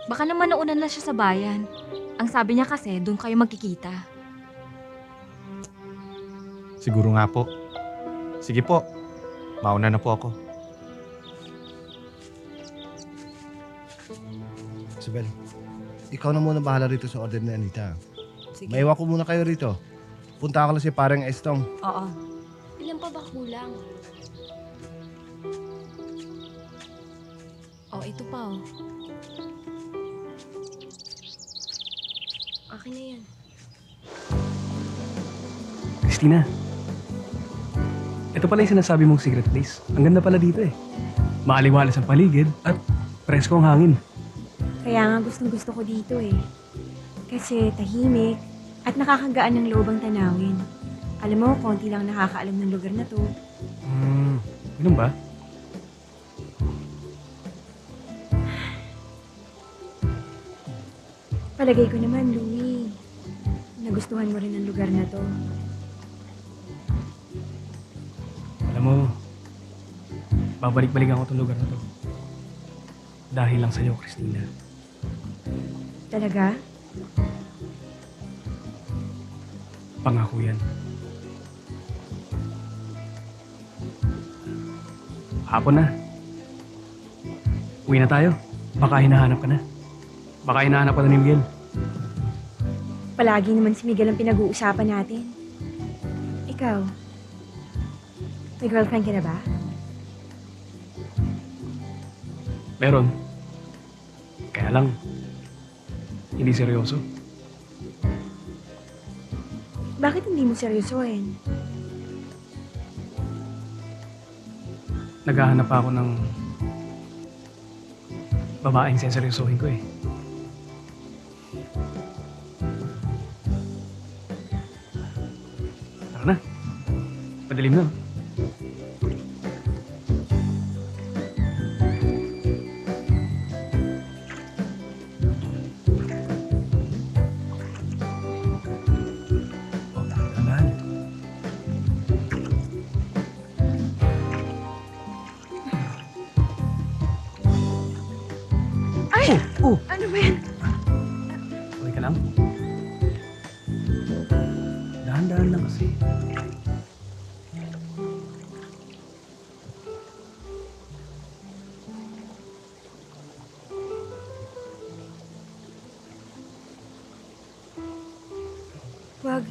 Baka naman naunan na siya sa bayan. Ang sabi niya kasi, doon kayo magkikita. Siguro nga po. Sige po. Mauna na po ako. Isabel, ikaw na muna bahala rito sa order ni Anita. Sige. Maiwan ko muna kayo rito. Punta ko lang si parang Estong. Oo. Ilan pa ba kulang? Oh, ito pa oh. Akin na yan. Christina, ito pala yung sinasabi mong secret place. Ang ganda pala dito eh. Maaliwalas ang paligid at presko ang hangin. Kaya nga gustong-gusto ko dito eh. Kasi tahimik at nakakagaan ng loob ang tanawin. Alam mo, konti lang nakakaalam ng lugar na to. Ganun ba? Palagay ko naman, Louie, nagustuhan mo rin ang lugar na to. Alam mo, babalik-balikan ko itong lugar na to. Dahil lang sa'yo, Christina. Talaga? Pangako yan. Hapon na. Uwi na tayo. Baka hinahanap ka na. Baka hinahanap ka na ni Miguel. Palagi naman si Miguel ang pinag-uusapan natin. Ikaw, may girlfriend ka na ba? Meron. Kaya lang, hindi seryoso. Bakit hindi mo seryosohin? Naghahanap pa ako ng babaeng seseryosohin ko eh. Tara na. Padilim na. Oh, dahan-dahan. Ay! Oh! Ano ba yan? Okay ka lang? Dahan-dahan lang kasi. Wag.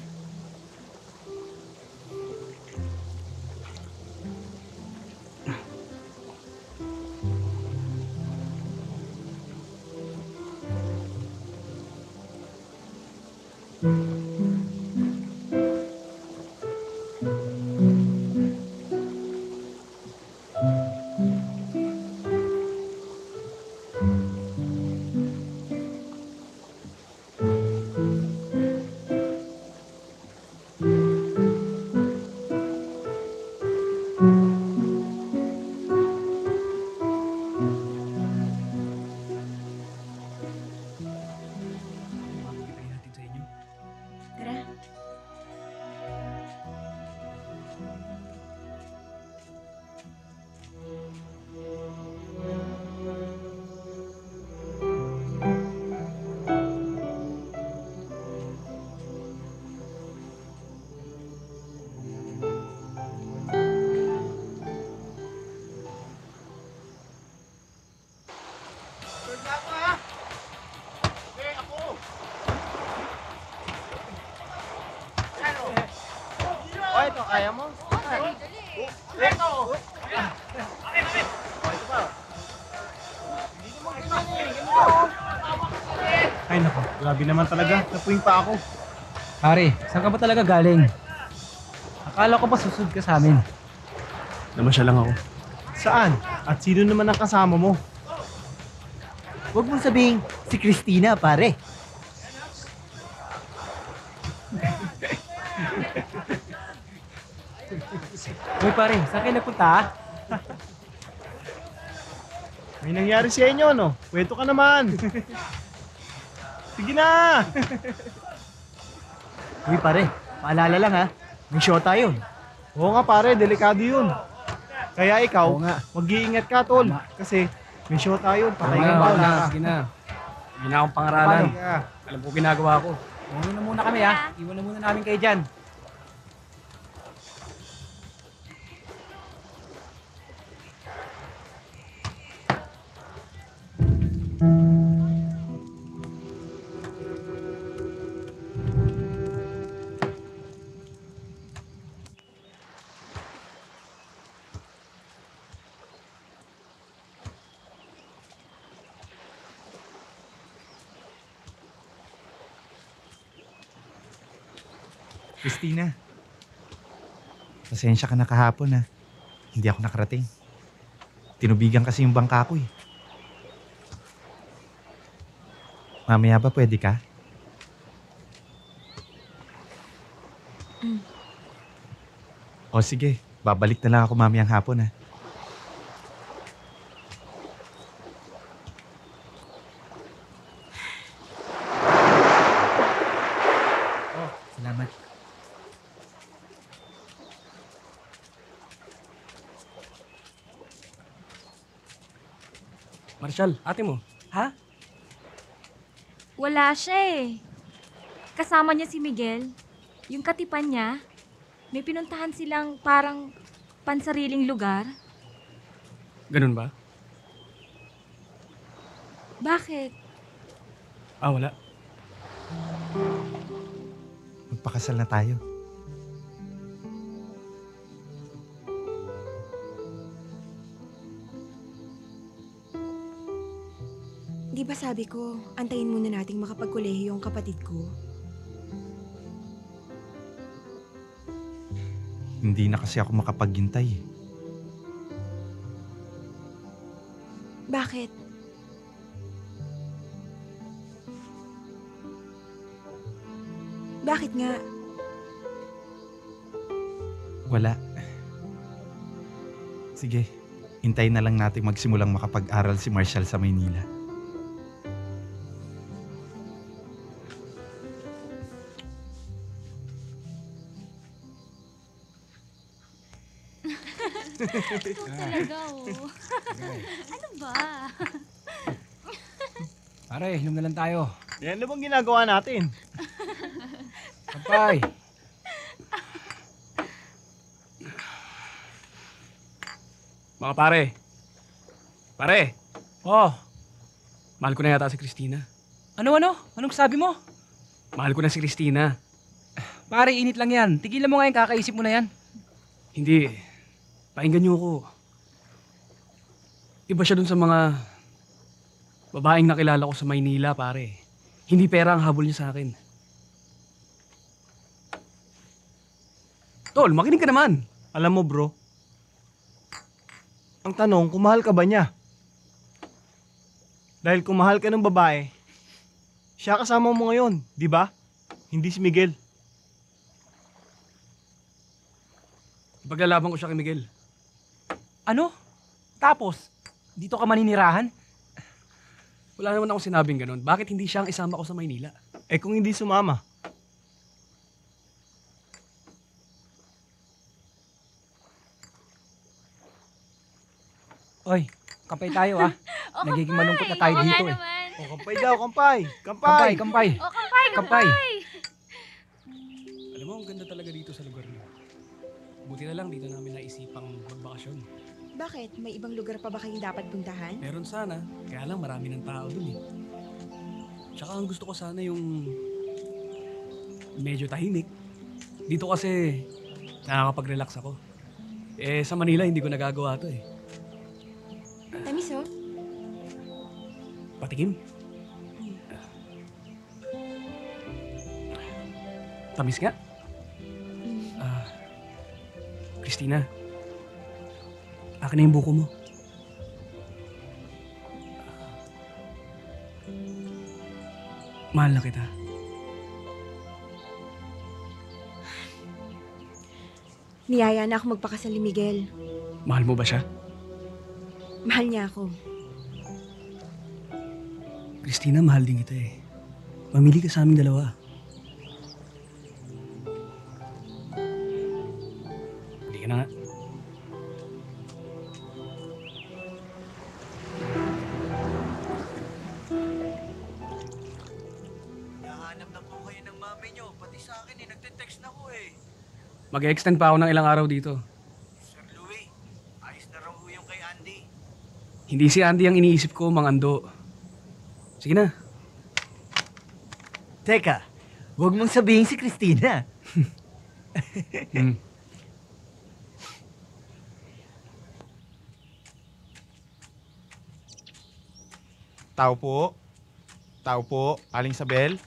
Ito! Ito pa. Hindi naman ganyan eh. Ganito. Ay nako, grabe naman talaga. Napuwing pa ako. Pare, saan ka ba talaga galing? Akala ko pa susud ka sa amin. Namasya lang ako. Saan? At sino naman ang kasama mo? Huwag mong sabihin si Christina, pare. Uy pare, saan kayo nagpunta? May nangyari sa inyo, no? Kwento ka naman. Sige na! Uy, pare, paalala lang ha. May show tayo. Oo nga pare, delikado yun. Kaya ikaw, Oo nga. mag-iingat ka tol. Kasi may show tayo, patay ka Sige bala. na, sige na. Sige na akong pangaralan. Paano? Alam ko ginagawa ko. Muna na muna kami ha. Iwan na muna namin kayo dyan. Christina, pasensya ka na kahapon ha. Hindi ako nakarating. Tinubigan kasi yung bangka ko eh. Mamaya ba pwede ka? O sige, babalik na lang ako mamayang hapon ha. Salamat. Marshall, ate mo. Ha? Wala siya eh. Kasama niya si Miguel. Yung katipan niya. May pinuntahan silang parang pansariling lugar. Ganun ba? Bakit? Ah, wala. Magpakasal na tayo. Di ba sabi ko, antayin muna nating makapagkolehiyo yung kapatid ko? Hindi na kasi ako makapaghintay. Bakit? Bakit nga? Wala. Sige, hintayin na lang natin magsimulang makapag-aral si Marshall sa Maynila. Ito talaga, oh. Ano ba? Pare, inom na lang tayo. Yan na bang ginagawa natin? Kampay! Mga pare. Pare! Oh! Mahal ko na yata si Christina. Ano? Anong sabi mo? Mahal ko na si Christina. Pare, init lang yan. Tigilan mo nga yung kakaisip mo na yan. Hindi. Pakinggan niyo ako. Iba siya dun sa mga babaeng nakilala ko sa Maynila, pare. Hindi pera ang habol niya sa akin. Tol, makinig ka naman. Alam mo bro, ang tanong kung mahal ka ba niya? Dahil kung mahal ka ng babae, siya kasama mo ngayon, di ba? Hindi si Miguel. Paglalaban ko siya kay Miguel. Ano? Tapos, dito ka maninirahan? Wala naman akong sinabing ganun. Bakit hindi siya ang isama ko sa Maynila? Eh kung hindi sumama, Oy, kampay tayo ah. Nagiging malungkot na tayo Oo nga dito eh. naman. o kampay daw, kampay! Kampay, Kampay! kampay. O, kampay! Kampay. Alam mo, ang ganda talaga dito sa lugar niyo. Buti na lang dito namin naisipang magbakasyon. Bakit? May ibang lugar pa ba kayong dapat puntahan? Meron sana, kaya lang marami ng tao dun eh. Tsaka ang gusto ko sana yung medyo tahimik. Dito kasi nakakapag-relax ako. Eh, sa Manila, hindi ko nagagawa to eh. Tamis, oh. Patikim? Tamis nga. Christina, akin na yung buko mo. Mahal na kita. Niyaya na ako magpakasal ni Miguel. Mahal mo ba siya? Mahal niya ako. Christina, mahal din kita eh. Mamili ka sa aming dalawa. Hindi ka na nga. Nahanap na po kayo ng mami nyo. Pati sa akin nagte-text na ko eh. Mag-extend pa ako ng ilang araw dito. Sir Louie, ayos na raw ho yung kay Andy. Hindi si Andy ang iniisip ko, Mang Ando. Sige na. Teka, huwag mong sabihin si Christina. Tao po. Tao po, Aling Isabel.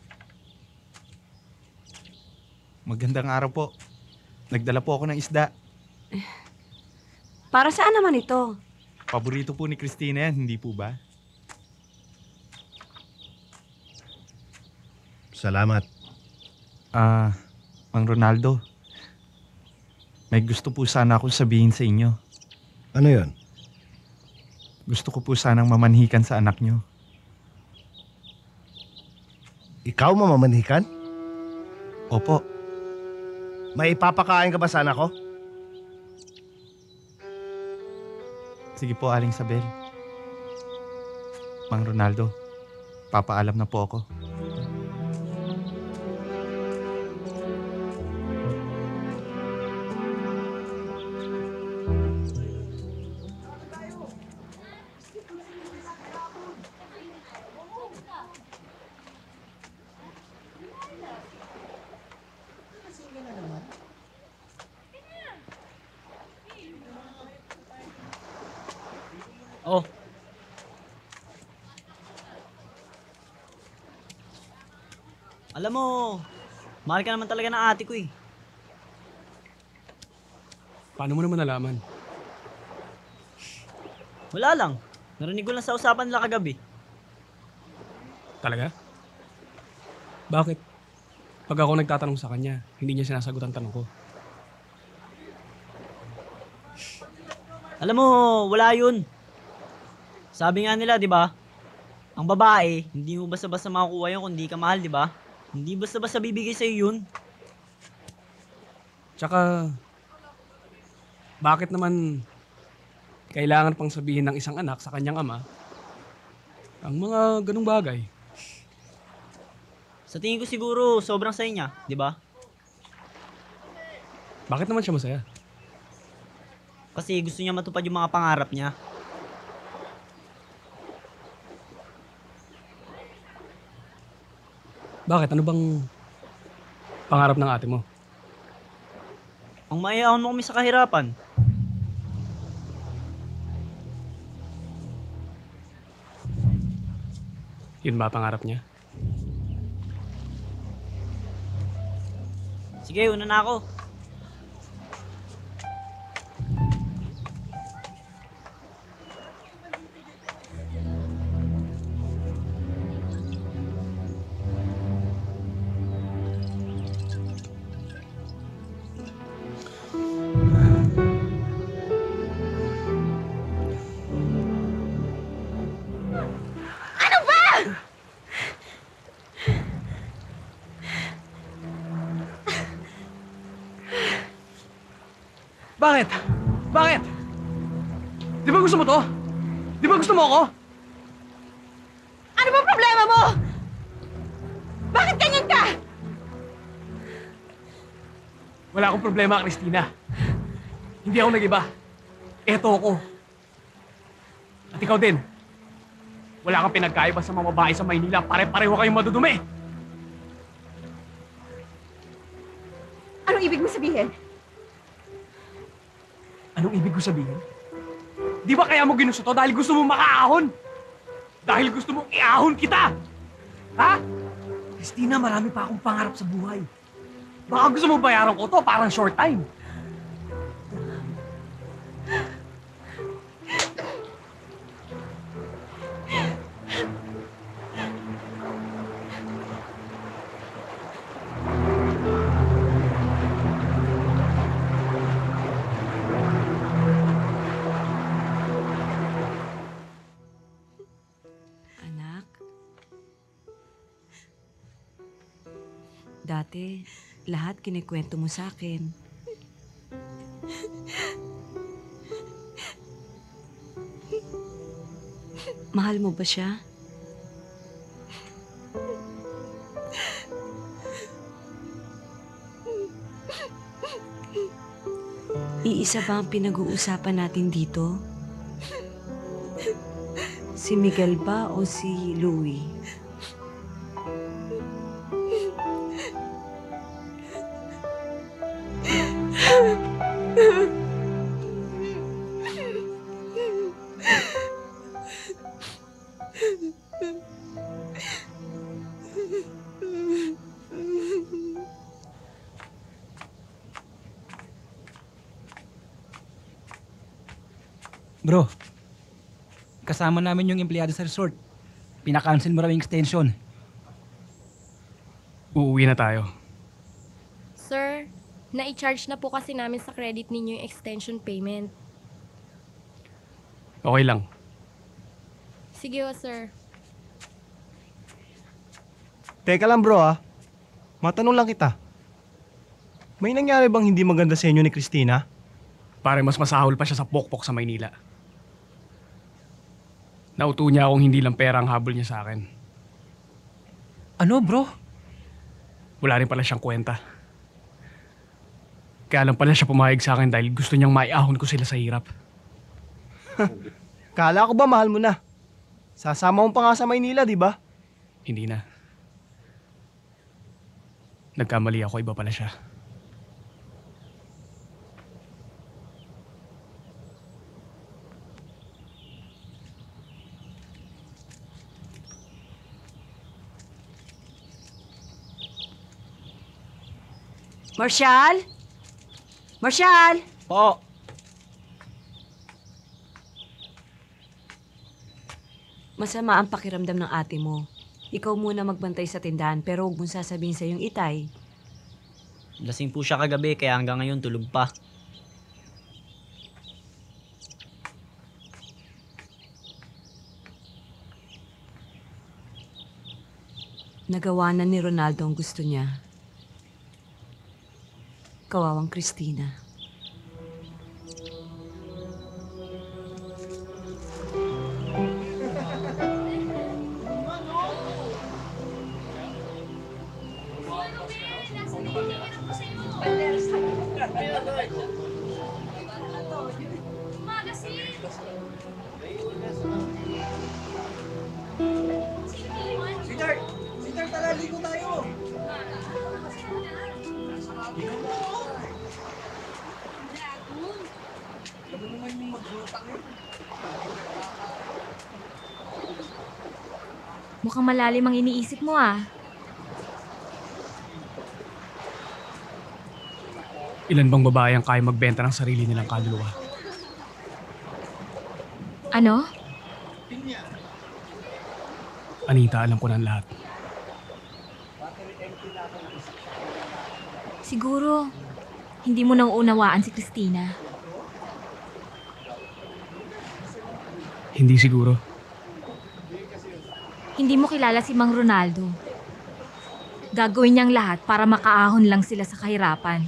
Magandang araw po. Nagdala po ako ng isda. Para saan naman ito? Paborito po ni Christina yan, hindi po ba? Salamat. Mang Ronaldo. May gusto po sana akong sabihin sa inyo. Ano yon? Gusto ko po sanang mamanhikan sa anak nyo. Ikaw mamamanhikan? Opo. May ipapakain ka ba sa anak ko? Sige po, Aling Isabel. Mang Ronaldo, papaalam na po ako. Oh. Alam mo, mahal ka naman talaga ng ate ko eh. Paano mo naman nalaman? Wala lang. Narinig ko lang sa usapan nila kagabi. Talaga? Bakit? Pag ako nagtatanong sa kanya, hindi niya sinasagot ang tanong ko. Alam mo, wala yun. Sabi nga nila, di ba? Ang babae, hindi mo basta-basta makukuha yun kung di ka mahal, di ba? Hindi basta-basta bibigay sa'yo yun. Tsaka, bakit naman kailangan pang sabihin ng isang anak sa kanyang ama ang mga ganung bagay? Sa tingin ko siguro, sobrang saya niya, di ba? Bakit naman siya masaya? Kasi gusto niya matupad yung mga pangarap niya. Bakit? Ano bang pangarap ng ate mo? Ang maiahon mo kami sa kahirapan. Yun ba pangarap niya? Sige, una na ako. Bakit? Bakit? Di ba gusto mo to? Di ba gusto mo ako? Ano ba problema mo? Bakit ganyan ka? Wala akong problema, Christina. Hindi ako nag-iba. Eto ako. At ikaw din. Wala kang pinagkaiba sa mga babae sa Maynila. Pare-pareho kayong madudumi. Anong ibig mo sabihin? Anong ibig ko sabihin? Di ba kaya mo ginusto to dahil gusto mo makaahon? Dahil gusto mong iahon kita! Ha? Christina, marami pa akong pangarap sa buhay. Baka gusto mo bayaran ko to parang short time. Anak, dati lahat kinikwento mo sa akin. Mahal mo ba siya? Iisa ba ang pinag-uusapan natin dito? Si Miguel ba o si Louie? Bro, kasama namin yung empleyado sa resort. Pinakancel mo raw yung extension. Uuwi na tayo. Sir, na-i-charge na po kasi namin sa credit ninyo yung extension payment. Okay lang. Sige ho, sir. Teka lang bro matanong lang kita. May nangyari bang hindi maganda sa inyo ni Christina? Pare, mas masahol pa siya sa pokpok sa Maynila. Nauto niya akong hindi lang pera ang habol niya sa akin. Ano, bro? Wala rin pala siyang kwenta. Kaya lang pala siya pumayag sa akin dahil gusto niyang maiahon ko sila sa hirap. Kala ko ba mahal mo na? Sasama mo pa nga sa Maynila, di ba? Hindi na. Nagkamali ako, iba pala siya. Marshall? Marshall! Po. Masama ang pakiramdam ng ate mo. Ikaw muna magbantay sa tindahan pero huwag mong sasabihin sa yung itay. Lasing po siya kagabi kaya hanggang ngayon tulog pa. Nagawa na ni Ronaldo ang gusto niya. Kawawang Christina. Mukhang malalim ang iniisip mo Ilan bang babae ang kaya magbenta ng sarili nilang kaluluwa? Ano? Anita, alam ko na ang lahat. Siguro, hindi mo nang unawaan si Christina. Hindi siguro. Hindi mo kilala si Mang Ronaldo. Gagawin niyang lahat para makaahon lang sila sa kahirapan.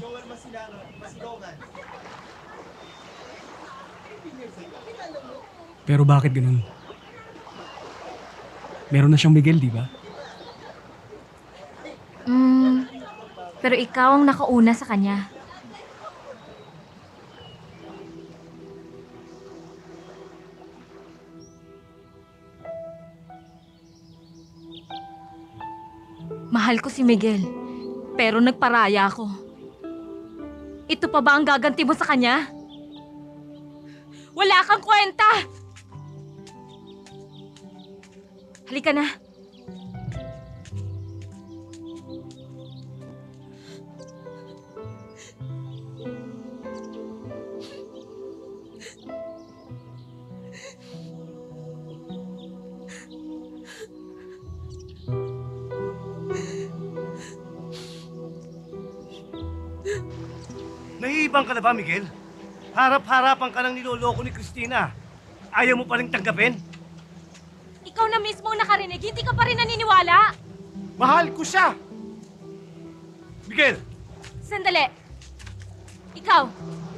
Pero bakit ganun? Meron na siyang Miguel, di ba? Pero ikaw ang nakauna sa kanya. Mahal ko si Miguel, pero nagparaya ako. Ito pa ba ang gaganti mo sa kanya? Wala kang kwenta! Halika na. Naiibang ka na ba, Miguel? Harap-harapan ka ng niloloko ni Christina. Ayaw mo pa rin tanggapin? Ikaw na mismo ang nakarinig, hindi ka pa rin naniniwala. Mahal ko siya! Miguel! Sandali. Ikaw,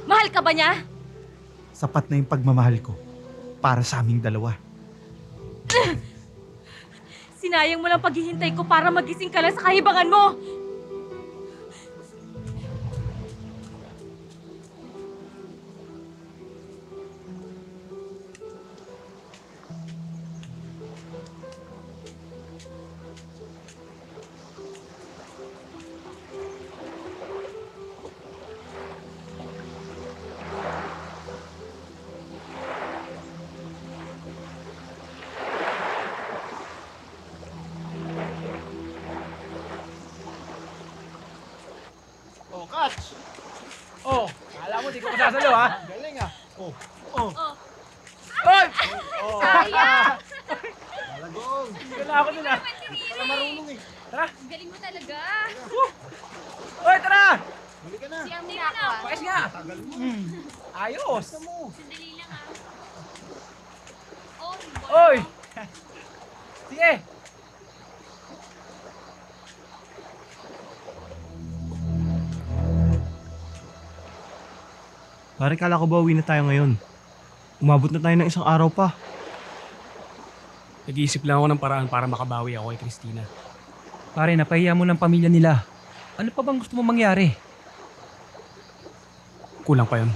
mahal ka ba niya? Sapat na yung pagmamahal ko para sa aming dalawa. Sinayang mo lang paghihintay ko para magising ka lang sa kahibangan mo. Oh, catch! Oh, kala mo di ko masasalo ha? Galing ah. Oh. Hoy! Oh. Sayang! Malagong. Wala ako dun ha. Hindi pala marunong eh. Tara! Galing mo talaga. Hoy, tara! Huli ka na. Siyang nila Pais nga! Tagal mo. Ayos! Sandali lang Oh, Hoy! Sige! Pare, kala ko ba uwi na tayo ngayon? Umabot na tayo ng isang araw pa. Nag-iisip lang ako ng paraan para makabawi ako kay Christina. Pare, napahiya mo ng pamilya nila. Ano pa bang gusto mo mangyari? Kulang pa yun.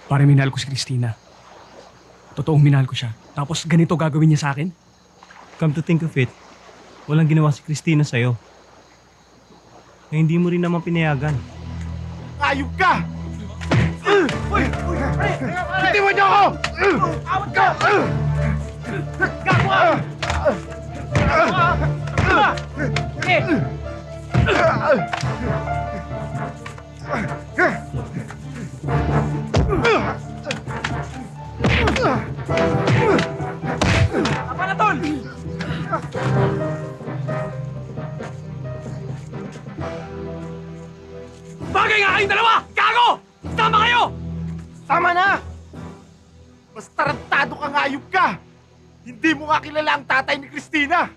Pare, minahal ko si Christina. Totoong minahal ko siya. Tapos ganito gagawin niya sa akin? Come to think of it, walang ginawa si Christina sa'yo. Na hindi mo rin naman pinayagan. Ayop ka! Bitiwan niyo ako! Awat ka! Gago ka! Sige! Tama na, tol! Bagay nga kayong dalawa! Gago! Tama kayo! Tama na! Mas tarantado ka nga, ayop ka! Hindi mo nga kilala ang tatay ni Christina!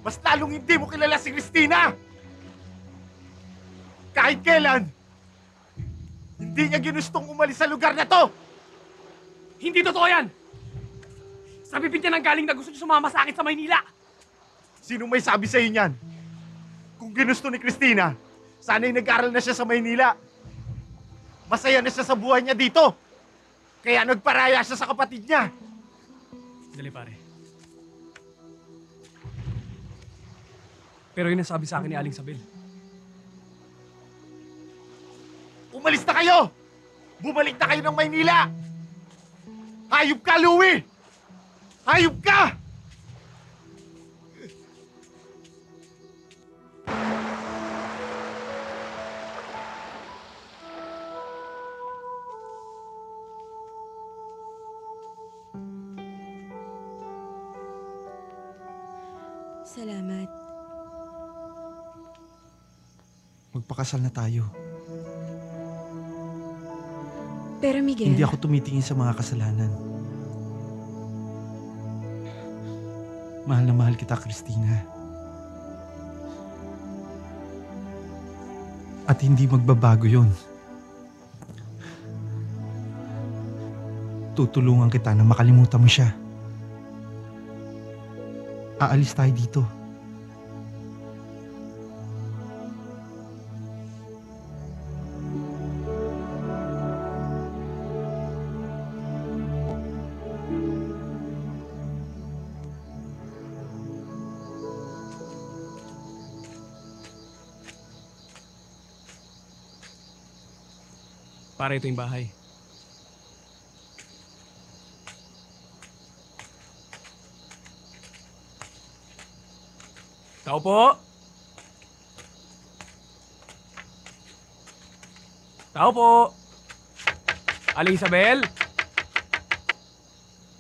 Mas lalong hindi mo kilala si Christina! Kahit kailan, hindi niya ginustong umalis sa lugar na to! Hindi totoo yan! Sa bibig niya nang galing na gusto niyo sumama sa akin sa Maynila! Sino may sabi sa'yo niyan? Kung ginusto ni Christina, sana'y nag-aral na siya sa Maynila. Masaya na siya sa buhay niya dito. Kaya nagparaya siya sa kapatid niya. Dali pare. Pero yun ang sabi sa akin ni Aling Sabel. Umalis na kayo! Bumalik na kayo ng Maynila! Hayop ka, Louie! Hayop ka! Salamat. Magpakasal na tayo. Pero Miguel, Hindi ako tumitingin sa mga kasalanan. Mahal na mahal kita, Christina. At hindi magbabago yon. Tutulungan kita na makalimutan mo siya. Aalis tayo dito. Para ito yung bahay. Tao po! Tao po! Aling Isabel?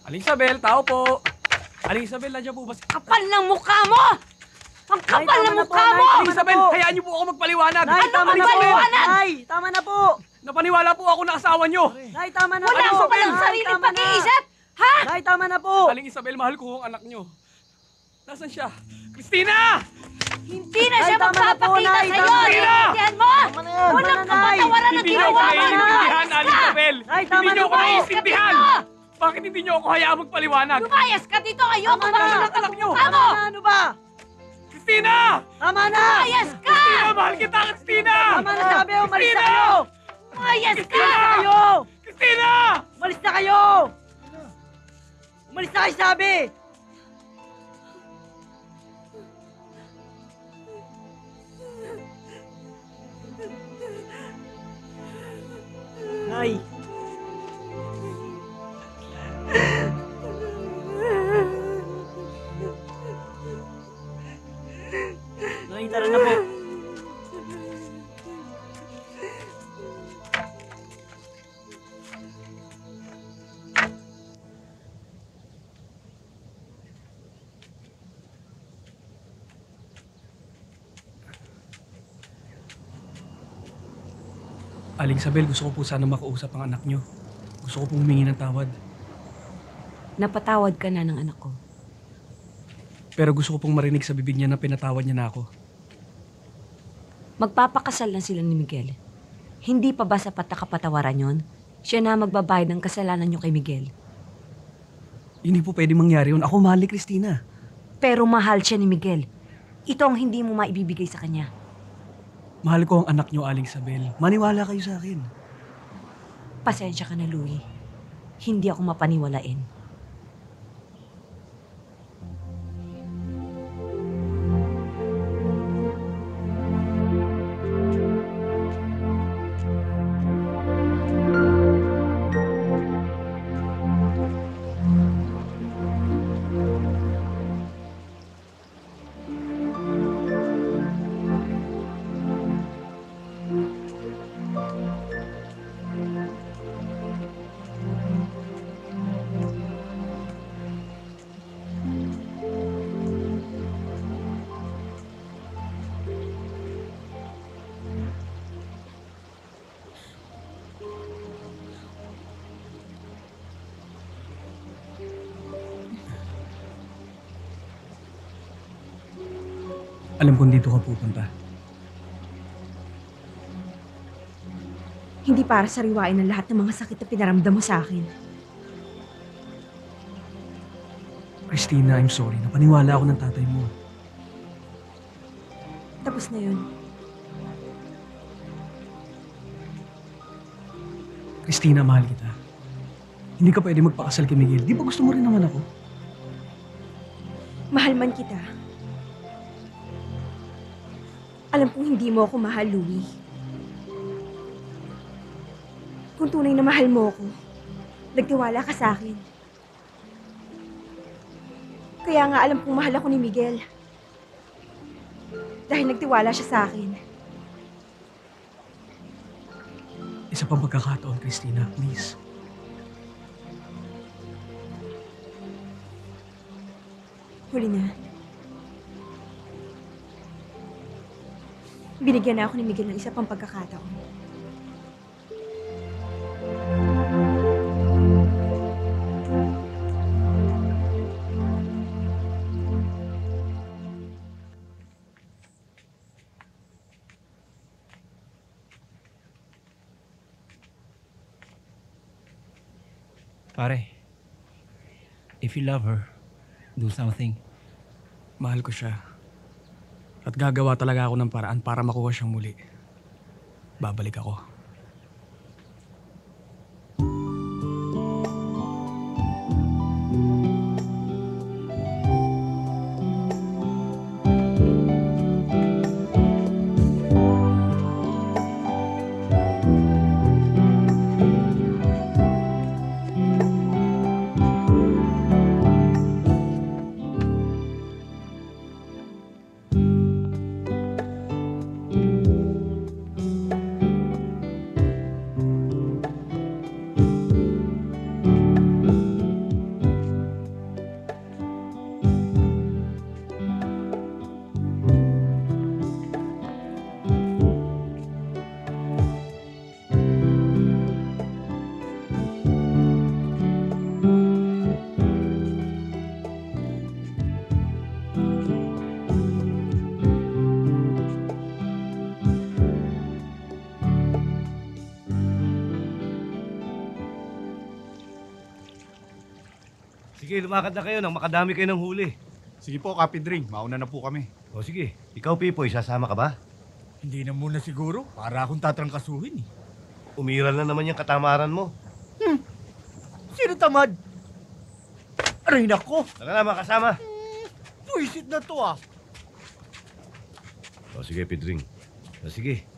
Aling Isabel, tao po! Aling Isabel, nandiyan po ba si... Kapal ng mukha mo! Ang kapal ng mukha mo! Aling Isabel, hayaan niyo po ako magpaliwanag! Nay, tama na po! Nay, tama na po! Napaniwala po ako na asawa niyo! Nay, tama na Wala po! ka palang sariling pag-iisip! Ha? Nay, tama na po! Aling Isabel, mahal ko ang anak niyo. Nasaan siya? Christina! Hindi na siya magpapakita sa'yo! Naiintindihan mo? Walang kapatawaran ng Hindi niyo ako ginawa mo! naiintindihan, Aling Isabel! Nay, tama Hindi niyo na ako po! naiintindihan! Bakit hindi niyo ako hayaan magpaliwanag? Lumayas ka dito! Ayoko Tama na, anak niyo! Tama na! Ano ba? Christina! Tama na! Lumayas ka! Christina, mahal kita, Christina! Tama na sabi! Umalis na Christina! kayo! Lumayas ka! Christina! Christina! Umalis na kayo! Umalis na kayo sabi! Nay! Nay, tara na po. Aling Isabel, gusto ko po sana makausap ang anak niyo. Gusto ko pong humingi ng tawad. Napatawad ka na ng anak ko. Pero gusto ko pong marinig sa bibig niya na pinatawad niya na ako. Magpapakasal na sila ni Miguel. Hindi pa ba sapat na kapatawaran yon? Siya na magbabayad ng kasalanan niyo kay Miguel. Hindi po pwede mangyari yun. Ako mahal ni Christina. Pero mahal siya ni Miguel. Ito ang hindi mo maibibigay sa kanya. Mahal ko ang anak niyo, Aling Isabel. Maniwala kayo sa akin. Pasensya ka na, Louie. Hindi ako mapaniwalain. Alam kong dito ka pupunta. Hindi para sariwain ang lahat ng mga sakit na pinaramdam mo sa akin. Christina, I'm sorry. Napaniwala ako ng tatay mo. Tapos na yun. Christina, mahal kita. Hindi ka pwede magpakasal kay Miguel. Di ba gusto mo rin naman ako? Mahal man kita. Alam kong hindi mo ako mahal, Louie. Kung tunay na mahal mo ako, nagtiwala ka sa akin. Kaya nga alam kong mahal ako ni Miguel. Dahil nagtiwala siya sa akin. Isa pang pagkakataon, Christina, please. Huli na. Binigyan na ako ni Miguel ng isa pang pagkakataon. Pare, if you love her, do something. Mahal ko siya. At gagawa talaga ako ng paraan para makuha siyang muli. Babalik ako. sige, lumakad na kayo nang makadami kayo ng huli. Sige po, Kapidring. Mauna na po kami. O sige, ikaw Pipoy, sasama ka ba? Hindi na muna siguro. Para akong tatrangkasuhin eh. Umiral na naman yung katamaran mo. Sino tamad? Aray nako! Tara na, makasama. Puisit na to ah. O sige, Pedring. O sige.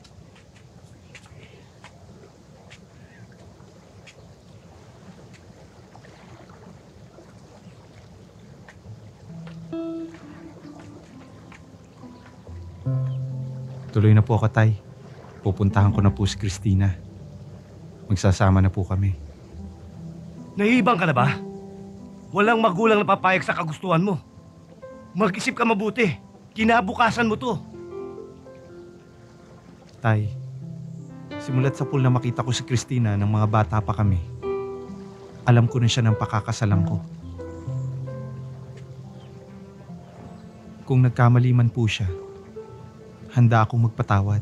Tuloy na po ako, Tay. Pupuntahan ko na po si Christina. Magsasama na po kami. Nahihibang ka na ba? Walang magulang na papayag sa kagustuhan mo. Mag-isip ka mabuti. Kinabukasan mo to. Tay, simulat sa pool na makita ko si Christina ng mga bata pa kami, alam ko na siya ng pakakasalan ko. Kung nagkamali man po siya, handa akong magpatawad.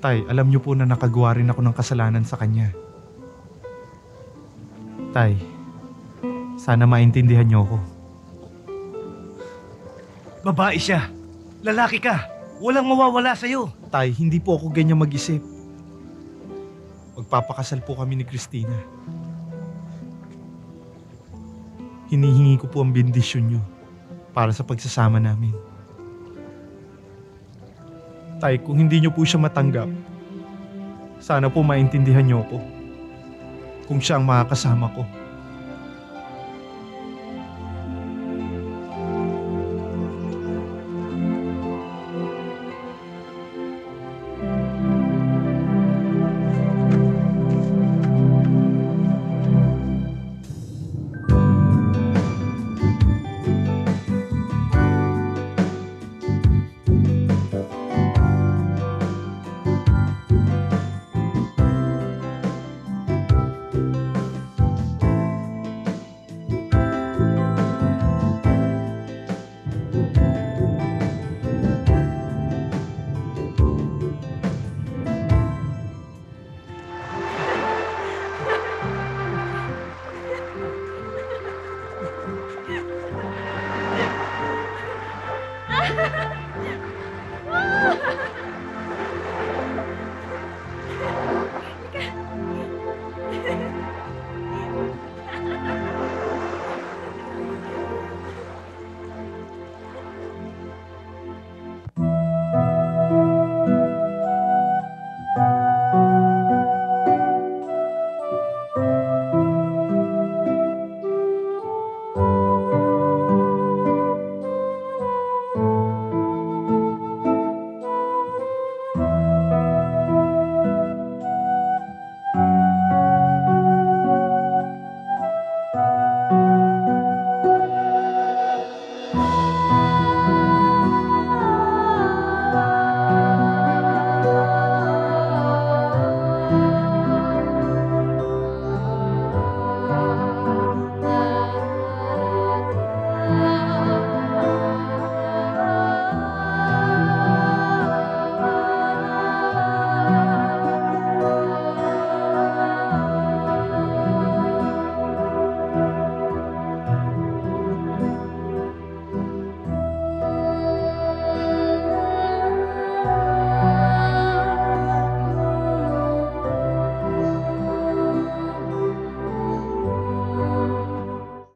Tay, alam niyo po na nakagawa rin ako ng kasalanan sa kanya. Tay, sana maintindihan niyo ako. Babae siya. Lalaki ka. Walang mawawala sa'yo. Tay, hindi po ako ganyan mag-isip. Magpapakasal po kami ni Christina. Hinihingi ko po ang bendisyon niyo para sa pagsasama namin. Tay, kung hindi niyo po siya matanggap, sana po maintindihan niyo ako kung siya ang makakasama ko.